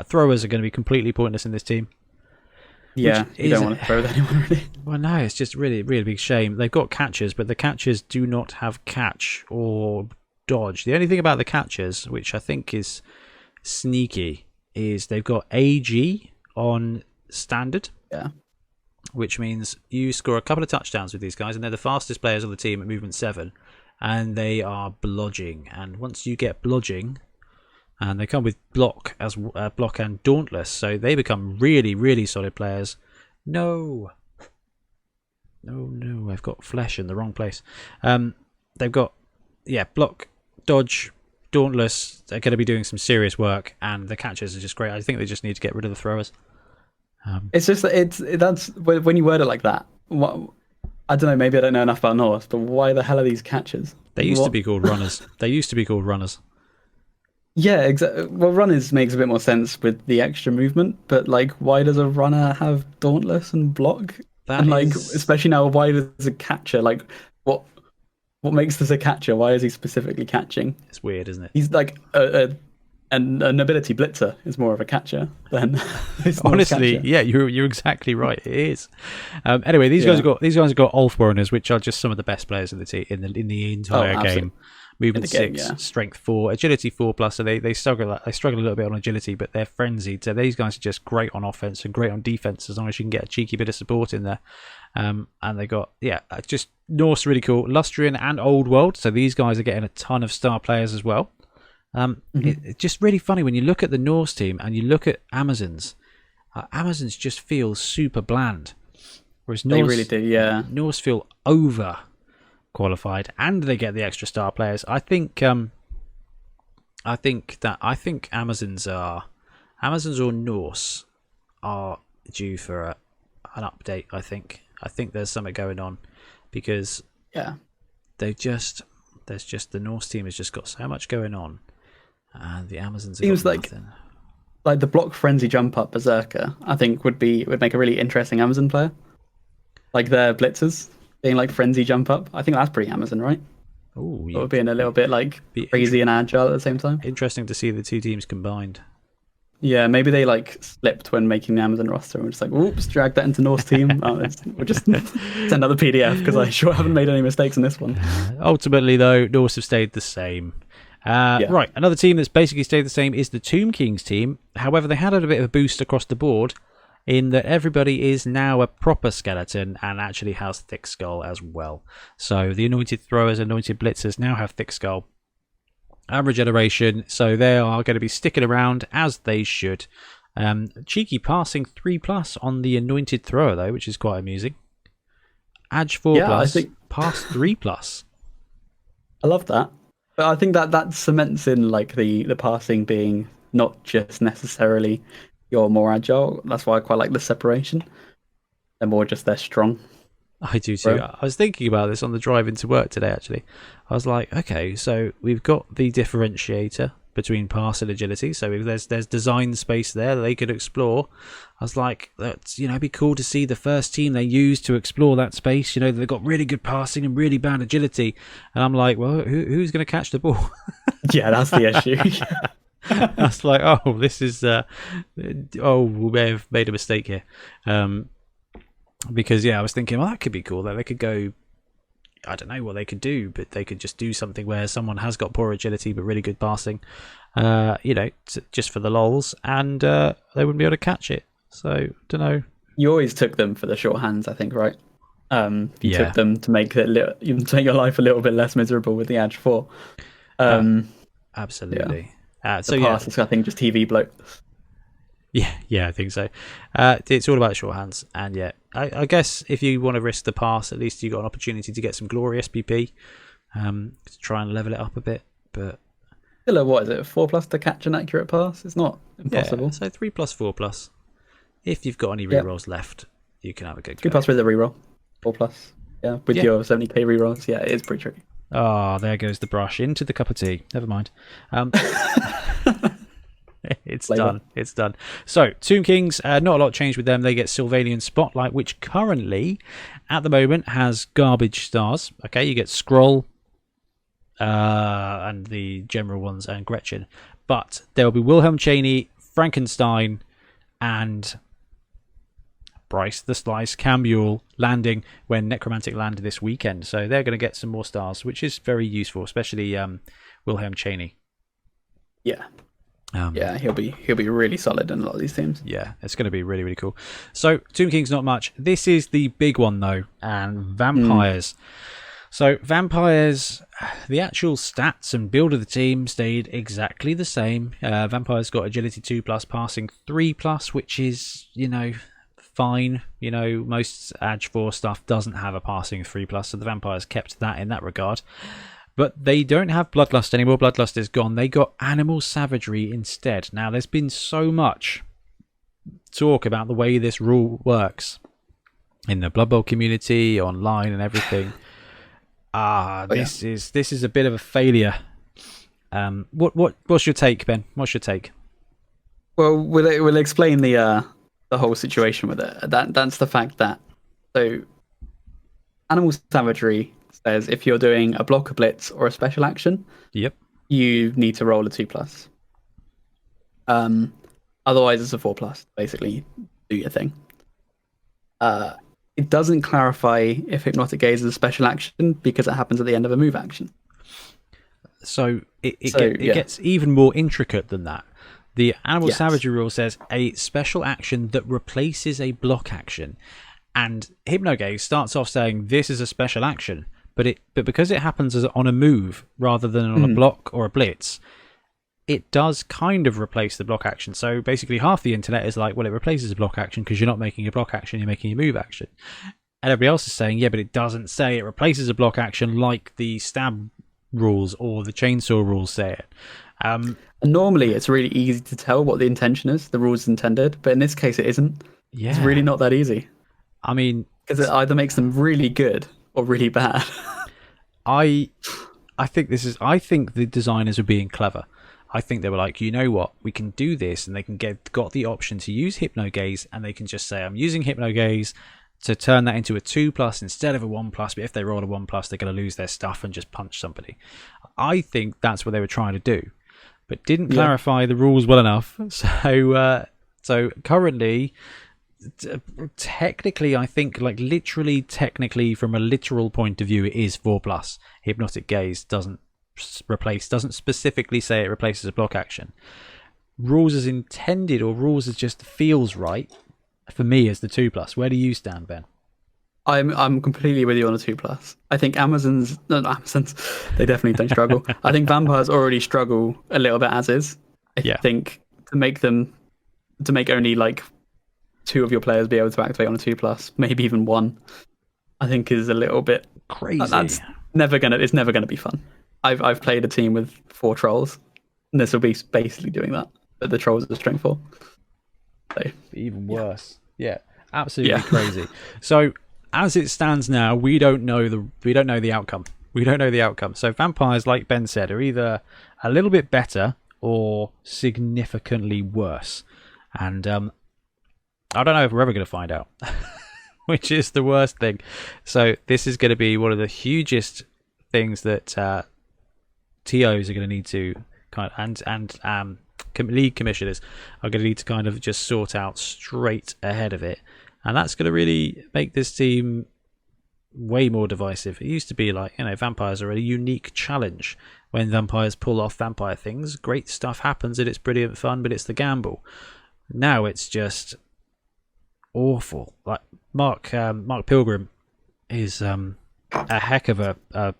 Throwers are going to be completely pointless in this team. Yeah, you don't want to throw with anyone really. Well, no, it's just really, really big shame. They've got catchers, but the catchers do not have catch or dodge. The only thing about the catchers, which I think is sneaky, is they've got AG on standard. Yeah. Which means you score a couple of touchdowns with these guys, and they're the fastest players on the team at movement 7, and they are blodging. And once you get blodging, and they come with block and dauntless, so they become really, really solid players. No, I've got flesh in the wrong place. They've got block, dodge, dauntless. They're going to be doing some serious work, and the catchers are just great. I think they just need to get rid of the throwers. It's just that's when you word it like that. I don't know. Maybe I don't know enough about Norse, but why the hell are these catchers? They used to be called runners. Yeah, exactly. Well, runners makes a bit more sense with the extra movement, but like, why does a runner have dauntless and block? Especially now, why does a catcher what makes this a catcher? Why is he specifically catching? It's weird, isn't it? He's like an ability blitzer is more of a catcher than honestly. Yeah, you're exactly right. It is. Anyway, these guys have got Ulfwarreners, which are just some of the best players in the entire game. Movement 6, strength 4, agility 4+. So they struggle a little bit on agility, but they're frenzied. So these guys are just great on offense and great on defense as long as you can get a cheeky bit of support in there. And they got just Norse really cool, Lustrian and Old World. So these guys are getting a ton of star players as well. It's just really funny when you look at the Norse team and you look at Amazons. Amazons just feel super bland, whereas Norse, they really do. Yeah, Norse feel over qualified, and they get the extra star players. I think Amazons or Norse are due for an update. I think there's something going on because there's just the Norse team has just got so much going on, and the Amazons have got nothing. Like the block frenzy jump up berserker, I think would make a really interesting Amazon player. Like their blitzers being like frenzy jump up. I think that's pretty Amazon, right? Oh, yeah. Or being a little bit like crazy and agile at the same time. Interesting to see the two teams combined. Yeah, maybe they like slipped when making the Amazon roster and we're just like, oops, drag that into Norse team. We'll just send another PDF because I sure haven't made any mistakes in this one. Ultimately, though, Norse have stayed the same. Right, another team that's basically stayed the same is the Tomb Kings team. However, they had a bit of a boost across the board in that everybody is now a proper skeleton and actually has thick skull as well. So the anointed throwers, anointed blitzers now have thick skull and regeneration, so they are going to be sticking around as they should. Cheeky passing 3+ on the anointed thrower though, which is quite amusing. Edge 4+, pass 3+. I love that. But I think that cements in like the passing being not just necessarily you're more agile. That's why I quite like the separation. They're more just they're strong. I do too. I was thinking about this on the drive into work today, actually. I was like, okay, so we've got the differentiator between pass and agility. So there's design space there that they could explore. I was like, that's, it'd be cool to see the first team they use to explore that space. They've got really good passing and really bad agility. And I'm like, well, who's going to catch the ball? Yeah, that's the issue. I was like, oh, this is, we may have made a mistake here. Because, I was thinking, well, that could be cool. That they could go, I don't know what they could do, but they could just do something where someone has got poor agility but really good passing, just for the lols, and they wouldn't be able to catch it. So, don't know. You always took them for the short hands, I think, right? You took them to make your life a little bit less miserable with the Edge 4. Absolutely. The pass is, I think, just TV bloat. Yeah, I think so. It's all about shorthands, and I guess if you want to risk the pass, at least you got an opportunity to get some glory SPP. to try and level it up a bit. But Still, what is it? 4+ to catch an accurate pass? It's not impossible. Yeah, so 3+, 4+. If you've got any rerolls left, you can have a good go. 3+ with a reroll. 4+. Yeah, with your 70k rerolls. Yeah, it is pretty tricky. Oh, there goes the brush into the cup of tea. Never mind. It's done. It's done. So, Tomb Kings, not a lot changed with them. They get Sylvanian Spotlight, which currently, at the moment, has garbage stars. Okay, you get Skrull, and the general ones, and Gretchen. But there will be Wilhelm Chaney, Frankenstein, and Bryce the Slice Campbell landing when Necromantic landed this weekend. So they're going to get some more stars, which is very useful, especially Wilhelm Chaney. Yeah. He'll be really solid in a lot of these teams. Yeah, it's going to be really, really cool. So Tomb King's not much. This is the big one though, and Vampires. So Vampires, the actual stats and build of the team stayed exactly the same. Vampires got Agility 2+, Passing 3+, which is, fine. Most Ag 4 stuff doesn't have a Passing 3+, so the Vampires kept that in that regard. But they don't have Bloodlust anymore. Bloodlust is gone. They got Animal Savagery instead. Now, there's been so much talk about the way this rule works in the Blood Bowl community, online, and everything. This is a bit of a failure. What's your take, Ben? What's your take? Well, we'll explain the whole situation with it. That's the fact that Animal Savagery says if you're doing a block, a blitz, or a special action, you need to roll a 2+. Otherwise, it's a 4+. Basically, do your thing. It doesn't clarify if Hypnotic Gaze is a special action because it happens at the end of a move action. So it gets even more intricate than that. The Animal Savagery rule says a special action that replaces a block action. And Hypnogaze starts off saying this is a special action, but because it happens on a move rather than on a block or a blitz, it does kind of replace the block action. So basically half the internet is like, well, it replaces a block action because you're not making a block action, you're making a move action. And everybody else is saying, yeah, but it doesn't say it replaces a block action like the stab rules or the chainsaw rules say it. Normally, it's really easy to tell what the intention is, the rules intended, but in this case, it isn't. Yeah. It's really not that easy. I mean, because it either makes them really good or really bad. I think the designers were being clever. I think they were like, you know what, we can do this, and they got the option to use Hypnogaze, and they can just say, I'm using Hypnogaze to turn that into a 2+ instead of a 1+, but if they roll a 1+, they're going to lose their stuff and just punch somebody. I think that's what they were trying to do, but didn't clarify the rules well enough. So currently, technically, I think, technically from a literal point of view, it is 4+. Hypnotic Gaze doesn't specifically say it replaces a block action. Rules as intended, or rules as just feels right, for me, is the 2+. Where do you stand, Ben? I'm completely with you on a 2+. I think Amazons, they definitely don't struggle. I think Vampires already struggle a little bit as is. I think to make only like 2 of your players be able to activate on a 2+, maybe even 1, I think is a little bit crazy. It's never gonna be fun. I've played a team with 4 trolls, and this will be basically doing that, but the trolls are strength 4. So, even worse. Yeah, absolutely crazy. So as it stands now, we don't know the outcome. So Vampires, like Ben said, are either a little bit better or significantly worse. And I don't know if we're ever going to find out, which is the worst thing. So this is going to be one of the hugest things that TOs are going to need to and league commissioners are going to need to kind of just sort out straight ahead of it. And that's going to really make this team way more divisive. It used to be like, Vampires are a unique challenge. When Vampires pull off vampire things, great stuff happens and it's brilliant fun, but it's the gamble. Now it's just awful. Like Mark Pilgrim is a heck of a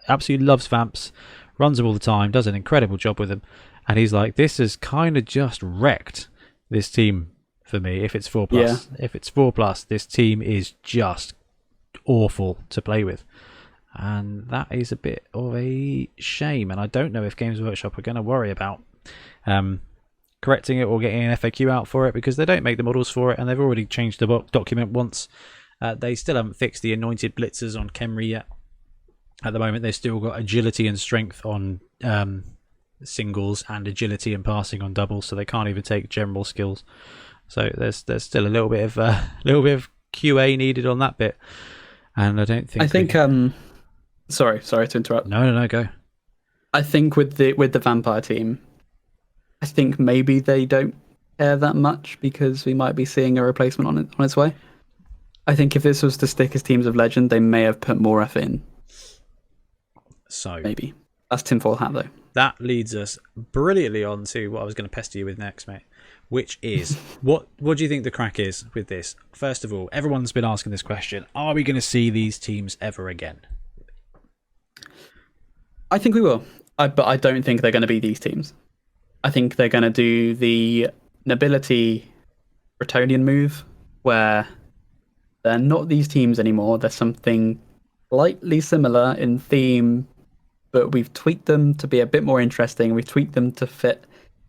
absolutely loves Vamps, runs them all the time, does an incredible job with them, and he's like, this has kind of just wrecked this team for me. If it's 4+, if it's 4+, this team is just awful to play with. And that is a bit of a shame. And I don't know if Games Workshop are going to worry about correcting it or getting an FAQ out for it, because they don't make the models for it, and they've already changed the document once. They still haven't fixed the anointed blitzers on Khemri yet. At the moment, they've still got agility and strength on singles and agility and passing on doubles, so they can't even take general skills. So there's still a little bit of QA needed on that bit, and I don't think. Sorry to interrupt. No, go. I think with the vampire team, I think maybe they don't care that much because we might be seeing a replacement on its way. I think if this was to stick as Teams of Legend, they may have put more effort in. So maybe that's tinfoil hat though. That leads us brilliantly on to what I was going to pester you with next, mate. Which is what do you think the crack is with this? First of all, everyone's been asking this question: are we going to see these teams ever again? I think we will, but I don't think they're going to be these teams. I think they're going to do the nobility Bretonnian move, where they're not these teams anymore. They're something slightly similar in theme, but we've tweaked them to be a bit more interesting. We've tweaked them to fit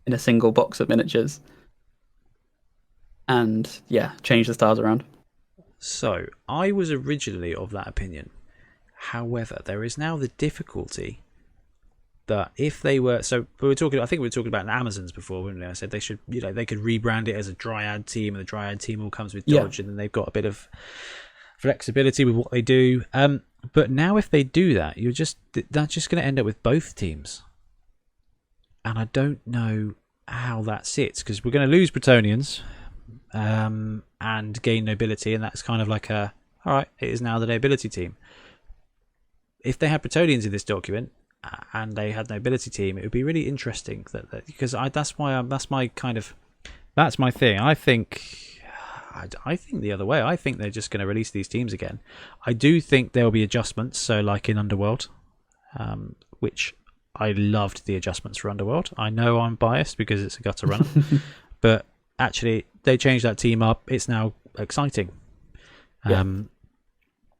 in a single box of miniatures. And yeah, change the styles around. So I was originally of that opinion. However, there is now the difficulty that if they were, so I think we were talking about Amazons before, weren't we? I said they should, they could rebrand it as a Dryad team, and the Dryad team all comes with dodge, and then they've got a bit of flexibility with what they do. But now if they do that, that's just going to end up with both teams, and I don't know how that sits, because we're going to lose Bretonnians and gain nobility, and that's kind of like all right, it is now the nobility team. If they had Bretonnians in this document and they had nobility team, it would be really interesting because that's my thing. I think the other way. I think they're just going to release these teams again. I do think there will be adjustments. So like in Underworld, which I loved the adjustments for Underworld. I know I'm biased because it's a gutter runner, but actually they changed that team up. It's now exciting.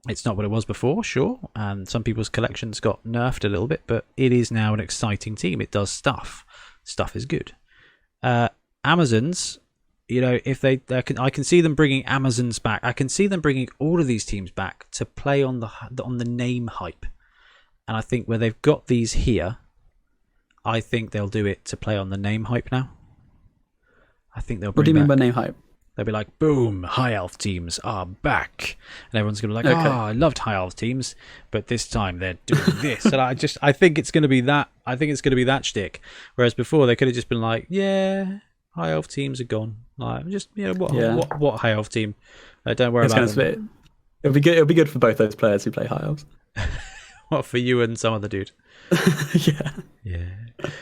It's not what it was before, sure, and some people's collections got nerfed a little bit, but it is now an exciting team. It does stuff. Stuff is good. Amazons, if I can see them bringing Amazons back. I can see them bringing all of these teams back to play on the name hype, and I think where they've got these here, I think they'll do it to play on the name hype now. I think they'll. What do you mean by name hype? They'll be like, boom, high elf teams are back. And everyone's going to be like, I loved high elf teams, but this time they're doing this. And I think it's going to be that. I think it's going to be that shtick. Whereas before they could have just been like, yeah, high elf teams are gone. Like, just, what high elf team? Don't worry about it. It'll be good. It'll be good for both those players who play high elves. What, for you and some other dude? Yeah.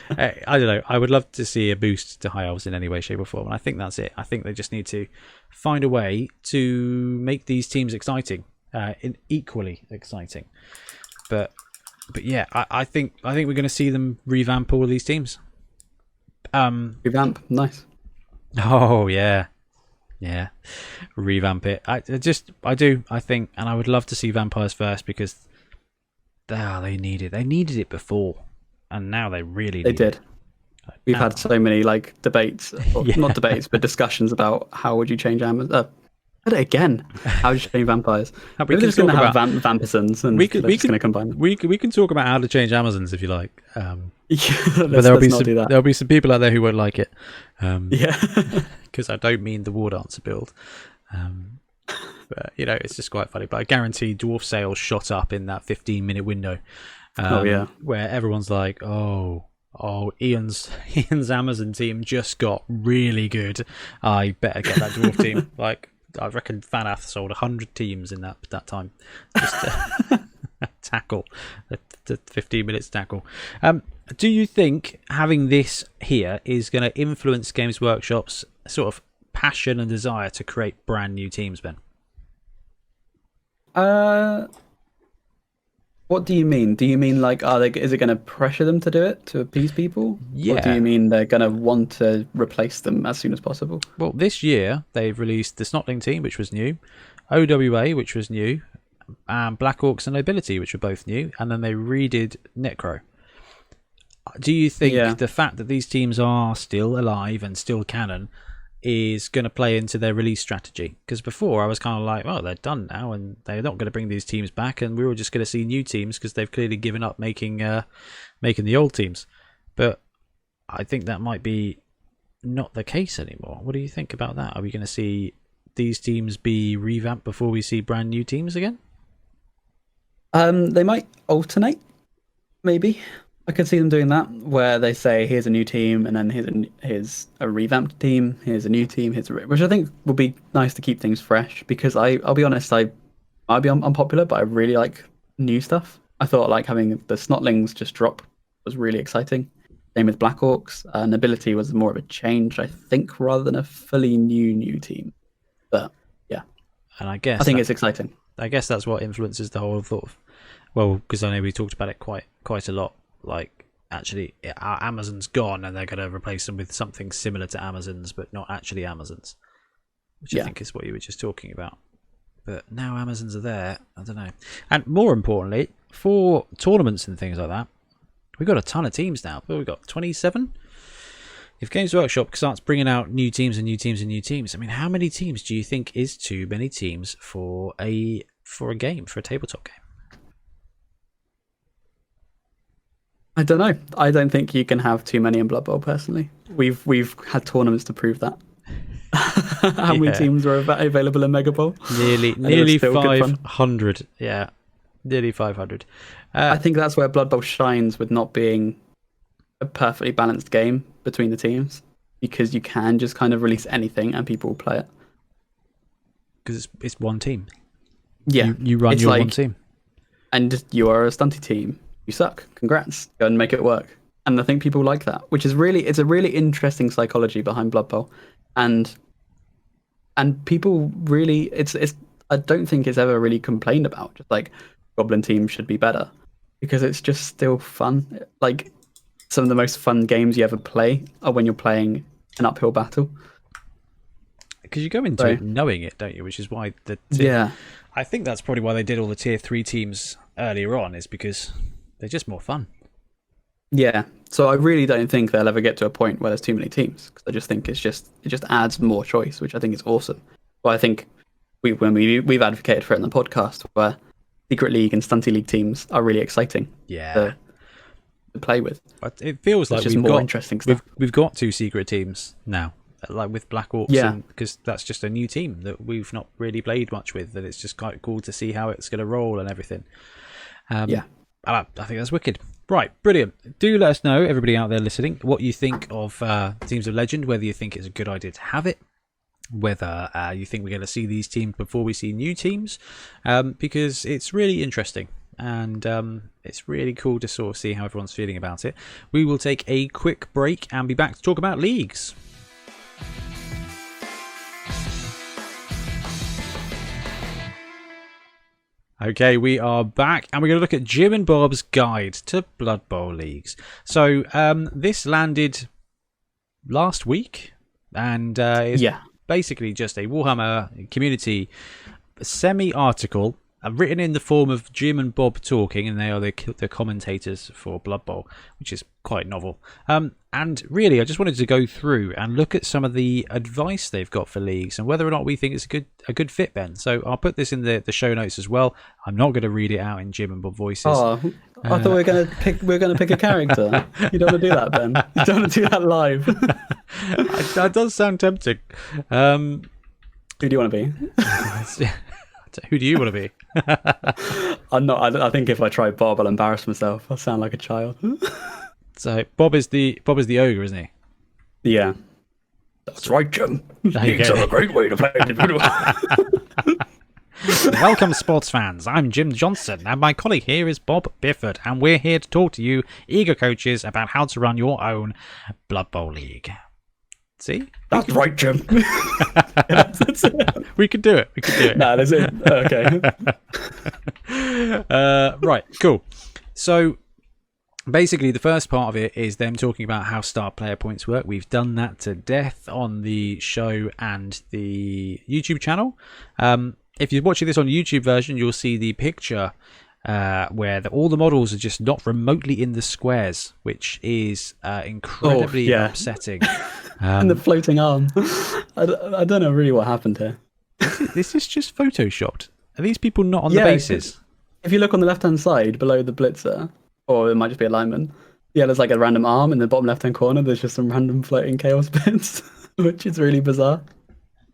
Hey, I don't know. I would love to see a boost to high elves in any way, shape, or form. And I think that's it. I think they just need to find a way to make these teams exciting, equally exciting. But yeah, I think we're going to see them revamp all of these teams. Revamp, nice. Oh yeah, revamp it. I do. I think, and I would love to see vampires first because they need it. They needed it before. And now they really need it. We've had so many debates, not debates, but discussions about how would you change Amazon. Said it again. How would you change vampires? We're just going to have Vampisons, and we're just going to combine them. We can talk about how to change Amazons if you like. But there'll be some people out there who won't like it. Because I don't mean the War Dancer build. But it's just quite funny. But I guarantee dwarf sales shot up in that 15-minute window. Where everyone's like, oh, Ian's Amazon team just got really good. I better get that dwarf team. I reckon Fanath sold 100 teams in that time. Just tackle, the 15 minutes tackle. Do you think having this here is going to influence Games Workshop's sort of passion and desire to create brand new teams, Ben? What do you mean? Do you mean is it going to pressure them to do it to appease people? Yeah. Or do you mean they're going to want to replace them as soon as possible? Well, this year they've released the Snotling team, which was new, OWA, which was new, Black Orcs and Nobility, which were both new, and then they redid Necro. Do you think the fact that these teams are still alive and still canon is going to play into their release strategy? Because before I was kind of like, well, they're done now and they're not going to bring these teams back, and we were just going to see new teams because they've clearly given up making the old teams. But I think that might be not the case anymore. What do you think about that? Are we going to see these teams be revamped before we see brand new teams again? They might alternate, maybe. I could see them doing that, where they say, here's a new team, and then here's a revamped team, here's a new team, which I think would be nice to keep things fresh, because I'll be honest, I might be unpopular, but I really like new stuff. I thought like having the Snotlings just drop was really exciting. Same with Black Orcs. Nobility was more of a change, I think, rather than a fully new team. But yeah, and I think it's exciting. I guess that's what influences the whole thought of, well, because I know we talked about it quite a lot. Like, actually, our Amazon's gone, and they're going to replace them with something similar to Amazons, but not actually Amazons, which I think is what you were just talking about. But now Amazons are there. I don't know. And more importantly, for tournaments and things like that, we've got a ton of teams now. We've got 27. If Games Workshop starts bringing out new teams and new teams and new teams, I mean, how many teams do you think is too many teams for a game, for a tabletop game? I don't know. I don't think you can have too many in Blood Bowl, personally. We've had tournaments to prove that. How many teams were available in Mega Bowl? Nearly 500. Yeah, nearly 500. I think that's where Blood Bowl shines with not being a perfectly balanced game between the teams, because you can just kind of release anything and people will play it. Because it's one team. Yeah. You run your one team. And you are a stunty team. You suck. Congrats. Go and make it work. And I think people like that, which is it's a really interesting psychology behind Blood Bowl. And people really, I don't think it's ever really complained about. Just like Goblin teams should be better, because it's just still fun. Like, some of the most fun games you ever play are when you're playing an uphill battle. Because you go into it knowing it, don't you? Which is why I think that's probably why they did all the tier 3 teams earlier on, is because they're just more fun. Yeah, so I really don't think they'll ever get to a point where there's too many teams, because I just think it just adds more choice, which I think is awesome. But I think we've advocated for it in the podcast, where Secret League and Stunty League teams are really exciting. Yeah. To play with. But it feels like we've got interesting stuff. We've got 2 secret teams now, like with Black Orcs, because that's just a new team that we've not really played much with, and it's just quite cool to see how it's going to roll and everything. I think that's wicked. Right, brilliant. Do let us know, everybody out there listening, what you think of Teams of Legend, whether you think it's a good idea to have it, whether you think we're going to see these teams before we see new teams, because it's really interesting. And it's really cool to sort of see how everyone's feeling about it. We will take a quick break and be back to talk about leagues. Okay, we are back, and we're going to look at Jim and Bob's Guide to Blood Bowl Leagues. So this landed last week, and it's basically just a Warhammer community semi-article written in the form of Jim and Bob talking, and they are the commentators for Blood Bowl, which is quite novel. And really, I just wanted to go through and look at some of the advice they've got for leagues and whether or not we think it's a good fit, Ben. So I'll put this in the show notes as well. I'm not going to read it out in Jim and Bob voices. Oh, I thought we were going to pick a character. You don't want to do that, Ben. You don't want to do that live. That does sound tempting. Who do you want to be? Who do you want to be? I'm not. I think if I try Bob, I'll embarrass myself. I'll sound like a child. So Bob is the ogre, isn't he? Yeah. That's right, Jim. Leagues are a great way to play. Welcome, sports fans. I'm Jim Johnson, and my colleague here is Bob Bifford, and we're here to talk to you, eager coaches, about how to run your own Blood Bowl league. See? That's right, Jim. We could do it. Nah, that's it. Okay. Right, cool. So basically, the first part of it is them talking about how star player points work. We've done that to death on the show and the YouTube channel. if you're watching this on YouTube version, you'll see the picture where all the models are just not remotely in the squares, which is incredibly upsetting. And the floating arm. I don't know really what happened here. This is just photoshopped. Are these people not on the bases? If you look on the left-hand side below the blitzer, or it might just be a lineman, there's like a random arm in the bottom left-hand corner. There's just some random floating chaos bits, which is really bizarre.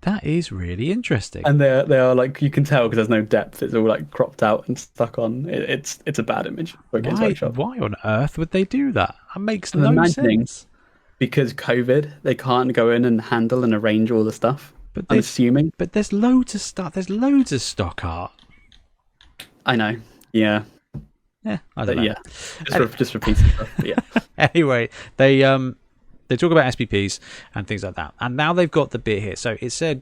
That is really interesting. And they are like, you can tell because there's no depth. It's all like cropped out and stuck on. It's a bad image. Why on earth would they do that? That makes no sense. Because COVID, they can't go in and handle and arrange all the stuff. But I'm assuming. But there's loads of stuff. There's loads of stock art. I know. Yeah. Yeah, I don't know. Yeah, just repeating stuff. Yeah. Anyway, they talk about SPPs and things like that, and now they've got the bit here. So it said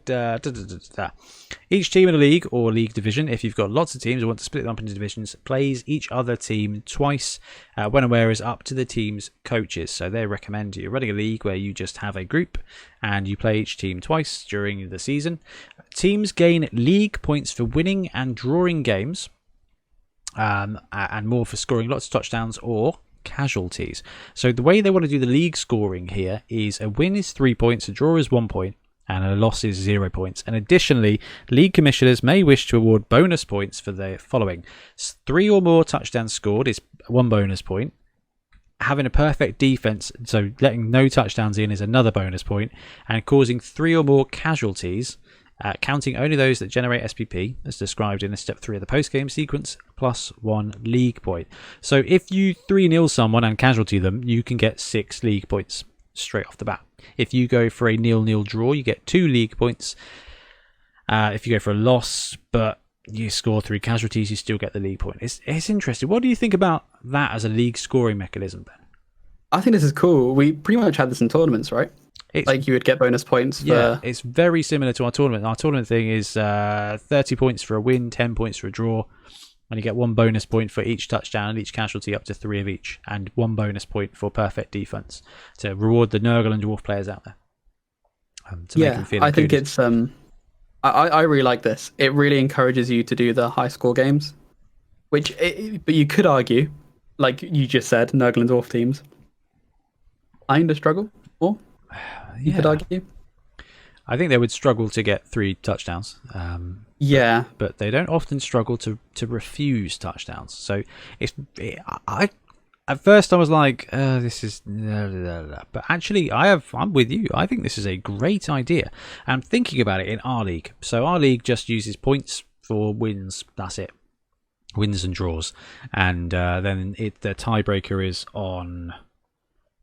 each team in a league or league division, if you've got lots of teams or want to split them up into divisions, plays each other team twice when aware is up to the team's coaches. So they recommend you're running a league where you just have a group and you play each team twice during the season. Teams gain league points for winning and drawing games. And more for scoring lots of touchdowns or casualties. So the way they want to do the league scoring here is a win is 3 points, a draw is 1 point, and a loss is 0 points. And additionally, league commissioners may wish to award bonus points for the following: 3 or more touchdowns scored is 1 bonus point. Having a perfect defense, so letting no touchdowns in, is another bonus point, and causing 3 or more casualties, counting only those that generate SPP, as described in step 3 of the post-game sequence, plus 1 league point. So if you 3-0 someone and casualty them, you can get 6 league points straight off the bat. If you go for a 0-0 draw, you get 2 league points. If you go for a loss, but you score 3 casualties, you still get the league point. It's interesting. What do you think about that as a league scoring mechanism, Ben? I think this is cool. We pretty much had this in tournaments, right? Like you would get bonus points for... Yeah, it's very similar to our tournament. Our tournament thing is 30 points for a win, 10 points for a draw, and you get 1 bonus point for each touchdown and each casualty, up to 3 of each, and 1 bonus point for perfect defense to reward the Nurgle and Dwarf players out there. To make them feel included. I think it's... I really like this. It really encourages you to do the high score games, but you could argue, like you just said, Nurgle and Dwarf teams kind of struggle more. You could argue. I think they would struggle to get 3 touchdowns. But they don't often struggle to refuse touchdowns. So at first I was like, this is... But actually, I'm with you. I think this is a great idea. I'm thinking about it in our league. So our league just uses points for wins. That's it. Wins and draws. And then the tiebreaker is on...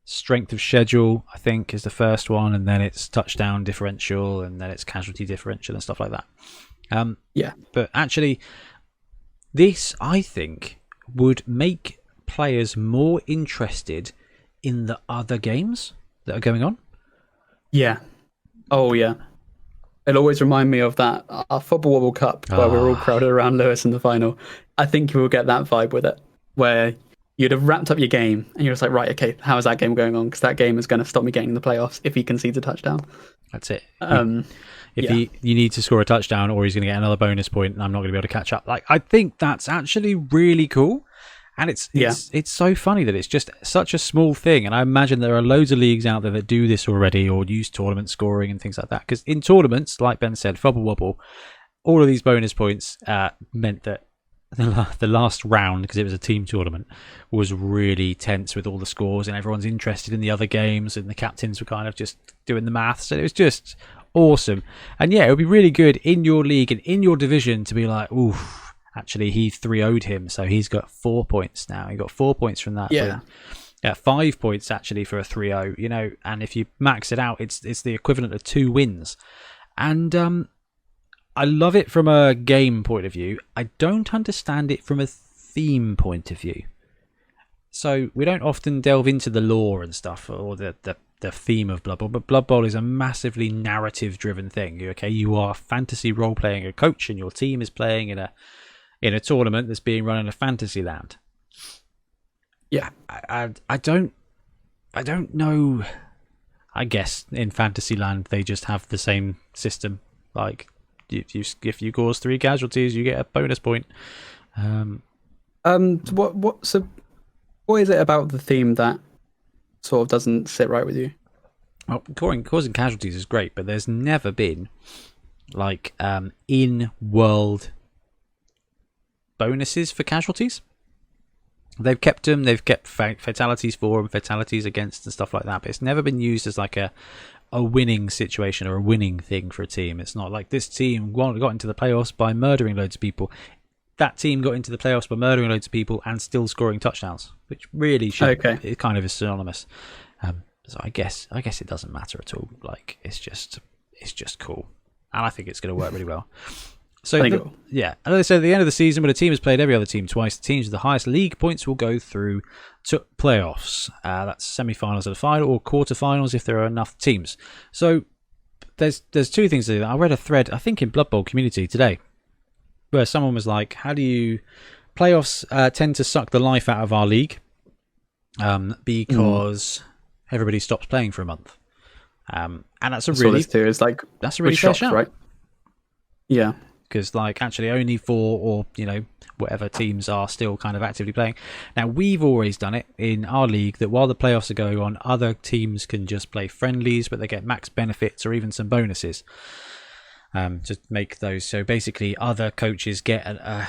strength of schedule, I think, is the first one, and then it's touchdown differential, and then it's casualty differential and stuff like that. But actually, this, I think, would make players more interested in the other games that are going on. Yeah. Oh, yeah. It'll always remind me of that Football Wobble Cup, where we were all crowded around Lewis in the final. I think you will get that vibe with it, where... you'd have wrapped up your game and you're just like, right, okay, how is that game going on? Because that game is going to stop me getting the playoffs if he concedes a touchdown. That's it. You need to score a touchdown or he's going to get another bonus point and I'm not going to be able to catch up. Like, I think that's actually really cool. And it's so funny that it's just such a small thing. And I imagine there are loads of leagues out there that do this already or use tournament scoring and things like that. Because in tournaments, like Ben said, Fubble Wobble, all of these bonus points meant that the last round, because it was a team tournament, was really tense with all the scores and everyone's interested in the other games and the captains were kind of just doing the maths, and it was just awesome. And yeah, it would be really good in your league and in your division to be like, oof, actually he 3-0'd him, so he's got 4 points now. He got 4 points from that. Yeah. 5 points actually for a 3-0, you know, and if you max it out, it's the equivalent of 2 wins. And I love it from a game point of view. I don't understand it from a theme point of view. So we don't often delve into the lore and stuff or the theme of Blood Bowl, but Blood Bowl is a massively narrative-driven thing. Okay, you are fantasy role-playing a coach, and your team is playing in a tournament that's being run in a fantasy land. Yeah, I don't know. I guess in Fantasyland they just have the same system, like if you cause 3 casualties, you get a bonus point. So what is it about the theme that sort of doesn't sit right with you? Well, causing casualties is great, but there's never been like in-world bonuses for casualties. They've kept them. They've kept fatalities for and fatalities against and stuff like that. But it's never been used as like a winning situation or a winning thing for a team. It's not like this team got into the playoffs by murdering loads of people. That team got into the playoffs by murdering loads of people and still scoring touchdowns, which really should. Okay. It kind of is synonymous. So I guess it doesn't matter at all. Like it's just cool, and I think it's going to work really well. So yeah, and as I said, at the end of the season, when a team has played every other team twice, the teams with the highest league points will go through to playoffs. That's semi-finals and a final, or quarterfinals if there are enough teams. So there's 2 things to do. I read a thread, I think in Blood Bowl community today, where someone was like, "How do you playoffs tend to suck the life out of our league because everybody stops playing for a month?" And that's a really fair shout, right? Yeah. Because like actually only 4 or whatever teams are still kind of actively playing. Now we've always done it in our league that while the playoffs are going on, other teams can just play friendlies, but they get max benefits or even some bonuses to make those. So basically, other coaches get a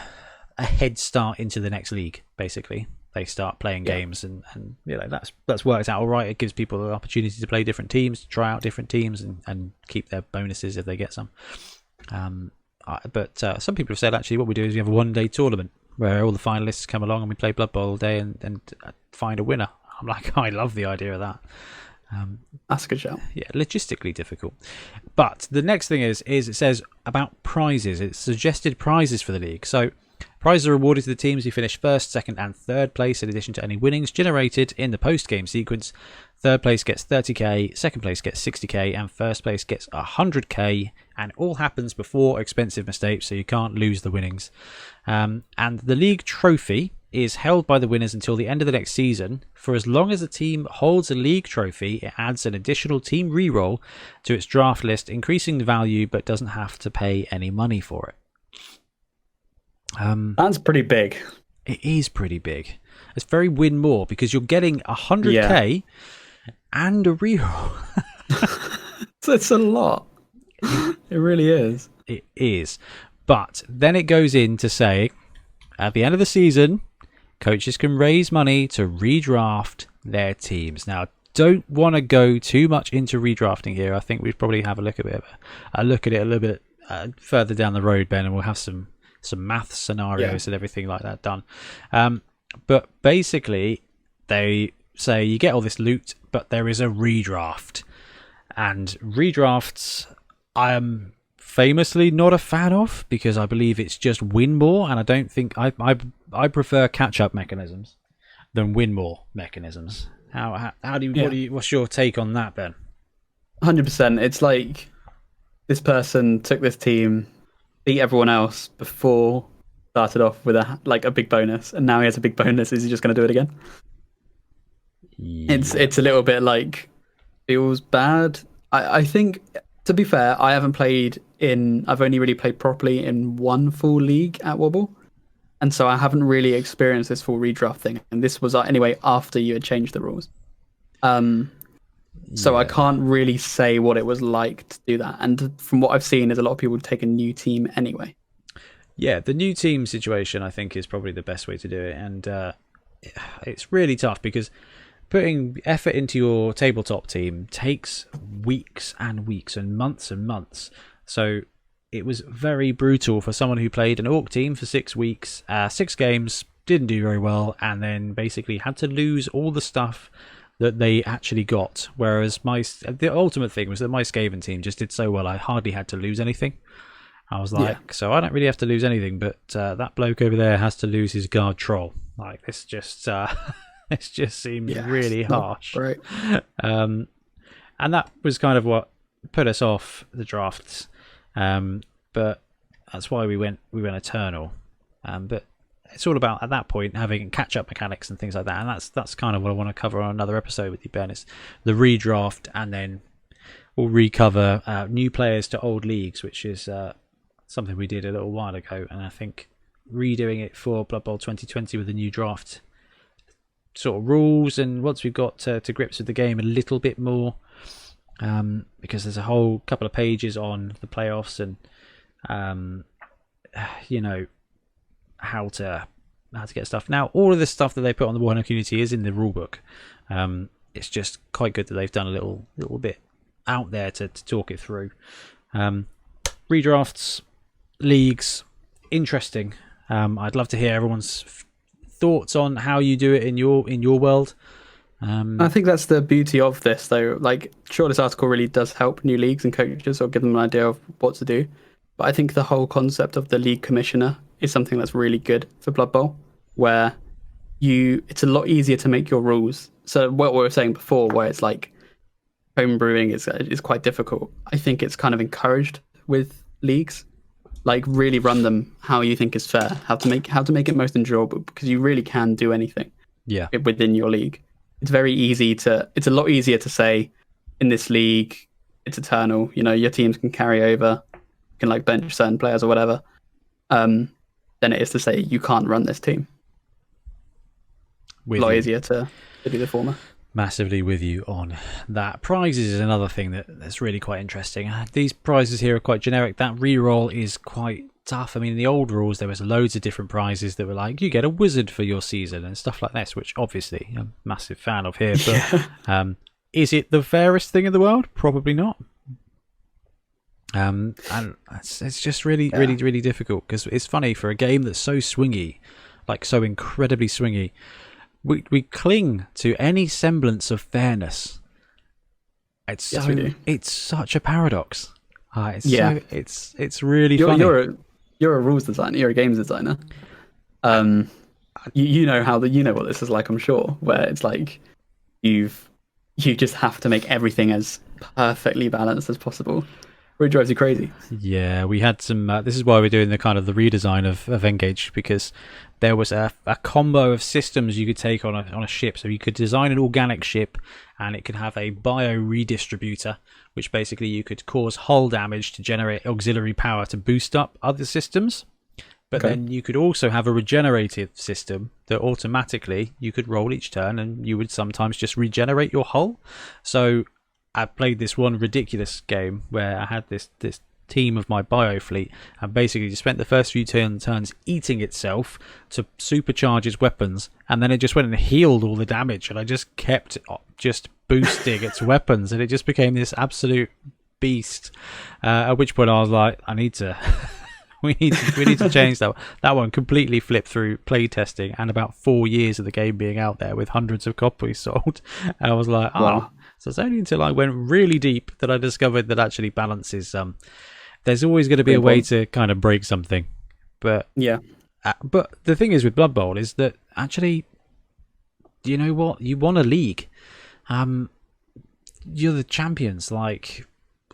head start into the next league. Basically, they start playing games, and that's worked out all right. It gives people the opportunity to play different teams, to try out different teams, and keep their bonuses if they get some. But some people have said actually what we do is we have a 1-day tournament where all the finalists come along and we play Blood Bowl all day and find a winner. I'm like, I love the idea of that. That's a good show. Yeah, logistically difficult. But the next thing is it says about prizes. It's suggested prizes for the league. So prizes are awarded to the teams who finish 1st, 2nd and 3rd place in addition to any winnings generated in the post-game sequence. 3rd place gets 30k, 2nd place gets 60k and 1st place gets 100k, and all happens before expensive mistakes, so you can't lose the winnings. And the league trophy is held by the winners until the end of the next season. For as long as a team holds a league trophy, it adds an additional team reroll to its draft list, increasing the value but doesn't have to pay any money for it. That's pretty big. It is pretty big. It's very win more because you're getting 100k and a reroll. It's a lot. It really is. It is. But then it goes in to say, at the end of the season, coaches can raise money to redraft their teams. Now, don't want to go too much into redrafting here. I think we'd probably have a look at it a little bit further down the road, Ben, and we'll have some math scenarios and everything like that done. But basically, they say you get all this loot, but there is a redraft. And redrafts, I am famously not a fan of because I believe it's just win more, and I don't think I prefer catch-up mechanisms than win more mechanisms. How do you what's your take on that, Ben? 100%. It's like this person took this team, beat everyone else before, started off with a big bonus, and now he has a big bonus. Is he just going to do it again? Yeah. It's a little bit like feels bad. I think, to be fair, I've only really played properly in one full league at Wobble, and so I haven't really experienced this full redraft thing. And this was anyway after you had changed the rules. So I can't really say what it was like to do that. And from what I've seen, is a lot of people take a new team anyway. Yeah, the new team situation I think is probably the best way to do it, and it's really tough because putting effort into your tabletop team takes weeks and weeks and months. So it was very brutal for someone who played an Orc team for 6 weeks, 6 games, didn't do very well, and then basically had to lose all the stuff that they actually got. Whereas the ultimate thing was that my Skaven team just did so well, I hardly had to lose anything. I was like, so I don't really have to lose anything, but that bloke over there has to lose his guard troll. Like, this just... It just seems really harsh. Right. And that was kind of what put us off the drafts. But that's why we went Eternal. But it's all about, at that point, having catch-up mechanics and things like that. And that's kind of what I want to cover on another episode with you, Ben. It's the redraft, and then we'll recover new players to old leagues, which is something we did a little while ago, and I think redoing it for Blood Bowl 2020 with the new draft sort of rules, and once we've got to grips with the game a little bit more, because there's a whole couple of pages on the playoffs and how to get stuff. Now, all of this stuff that they put on the Warhammer community is in the rulebook. It's just quite good that they've done a little bit out there to talk it through. Redrafts, leagues, interesting. I'd love to hear everyone's thoughts on how you do it in your world. I think that's the beauty of this, though. Like, sure, this article really does help new leagues and coaches or give them an idea of what to do. But I think the whole concept of the league commissioner is something that's really good for Blood Bowl, where it's a lot easier to make your rules. So what we were saying before, where it's like home brewing is quite difficult. I think it's kind of encouraged with leagues. Like, really run them how you think is fair, how to make it most enjoyable, because you really can do anything. Yeah. Within your league. It's a lot easier to say in this league it's eternal, your teams can carry over, you can like bench certain players or whatever, than it is to say you can't run this team. A lot easier to do the former. Massively with you on that. Prizes is another thing that's really quite interesting. These prizes here are quite generic. That reroll is quite tough. I mean, in the old rules, there was loads of different prizes that were like, you get a wizard for your season and stuff like this, which obviously I'm a massive fan of here. But is it the fairest thing in the world? Probably not. And it's just really difficult, because it's funny for a game that's so swingy, like so incredibly swingy. We cling to any semblance of fairness. It's such a paradox. It's really funny. You're a rules designer. You're a games designer. You know what this is like, I'm sure. Where it's like you just have to make everything as perfectly balanced as possible. It drives you crazy. Yeah, we had some. This is why we're doing the redesign of Engage, because there was a combo of systems you could take on a ship. So you could design an organic ship, and it could have a bio redistributor, which basically you could cause hull damage to generate auxiliary power to boost up other systems. But then you could also have a regenerative system that automatically you could roll each turn, and you would sometimes just regenerate your hull. So I played this one ridiculous game where I had this team of my bio fleet, and basically just spent the first few turns eating itself to supercharge its weapons, and then it just went and healed all the damage, and I just kept just boosting its weapons, and it just became this absolute beast. At which point I was like, I need to we need to change that. That one completely flipped through play testing and about 4 years of the game being out there with hundreds of copies sold. And I was like, wow. So it's only until I went really deep that I discovered that actually balance is there's always going to be a way to kind of break something. But but the thing is with Blood Bowl is that actually, you know what? You won a league. You're the champions. Like,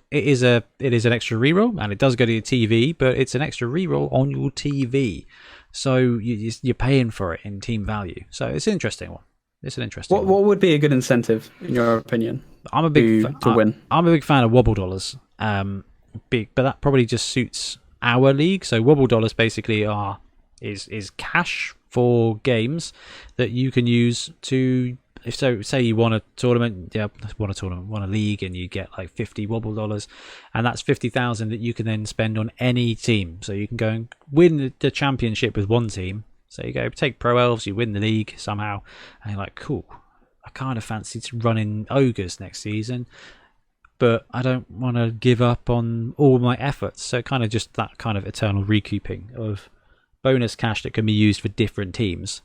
it is an extra reroll, and it does go to your TV, but it's an extra reroll on your TV. So you're paying for it in team value. So it's an interesting one. It's an interesting one. What would be a good incentive, in your opinion, to win? I'm a big fan of wobble dollars. But that probably just suits our league. So wobble dollars basically is cash for games that you can use to. Say you won a tournament, won a league, and you get like 50 wobble dollars, and that's 50,000 that you can then spend on any team. So you can go and win the championship with one team. So you go take Pro Elves, you win the league somehow, and you're like, cool, I kind of fancy running ogres next season, but I don't want to give up on all my efforts. So kind of just that kind of eternal recouping of bonus cash that can be used for different teams.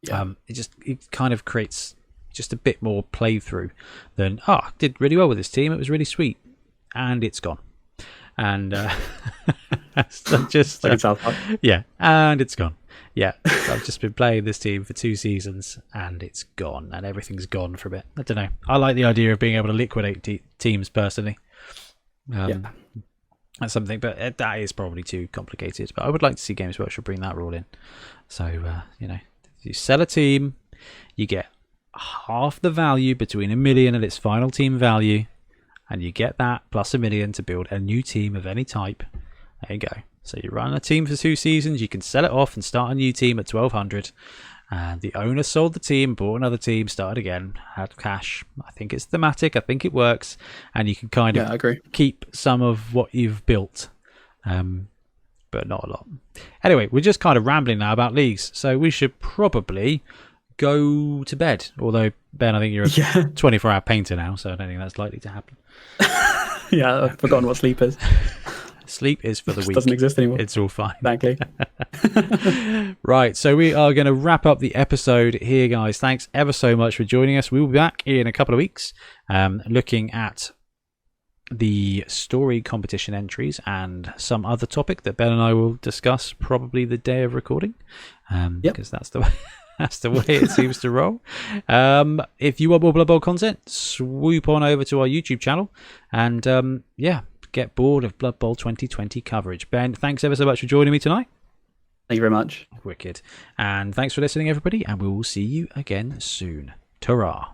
It kind of creates just a bit more playthrough than did really well with this team, it was really sweet, and it's gone. And so just and it's gone. So I've just been playing this team for 2 seasons, and it's gone, and everything's gone for a bit. I don't know. I like the idea of being able to liquidate teams personally. That's something, but that is probably too complicated. But I would like to see Games Workshop bring that rule in. So you sell a team, you get half the value between $1 million and its final team value, and you get that plus $1 million to build a new team of any type. There you go. So you run a team for 2 seasons, you can sell it off and start a new team at 1200. And the owner sold the team, bought another team, started again, had cash. I think it's thematic. I think it works. And you can kind of keep some of what you've built, but not a lot. Anyway, we're just kind of rambling now about leagues. So we should probably go to bed. Although, Ben, I think you're a 24-hour painter now, so I don't think that's likely to happen. Yeah, I've forgotten what sleep is. Sleep is for the weak. Doesn't exist anymore. It's all fine. Exactly. Right, so we are going to wrap up the episode here, guys. Thanks ever so much for joining us. We will be back in a couple of weeks looking at the story competition entries and some other topic that Ben and I will discuss probably the day of recording, because that's the way. That's the way it seems to roll. If you want more Blood Bowl content, swoop on over to our YouTube channel and get bored of Blood Bowl 2020 coverage. Ben, thanks ever so much for joining me tonight. Thank you very much. Wicked. And thanks for listening, everybody, and we will see you again soon. Ta-ra.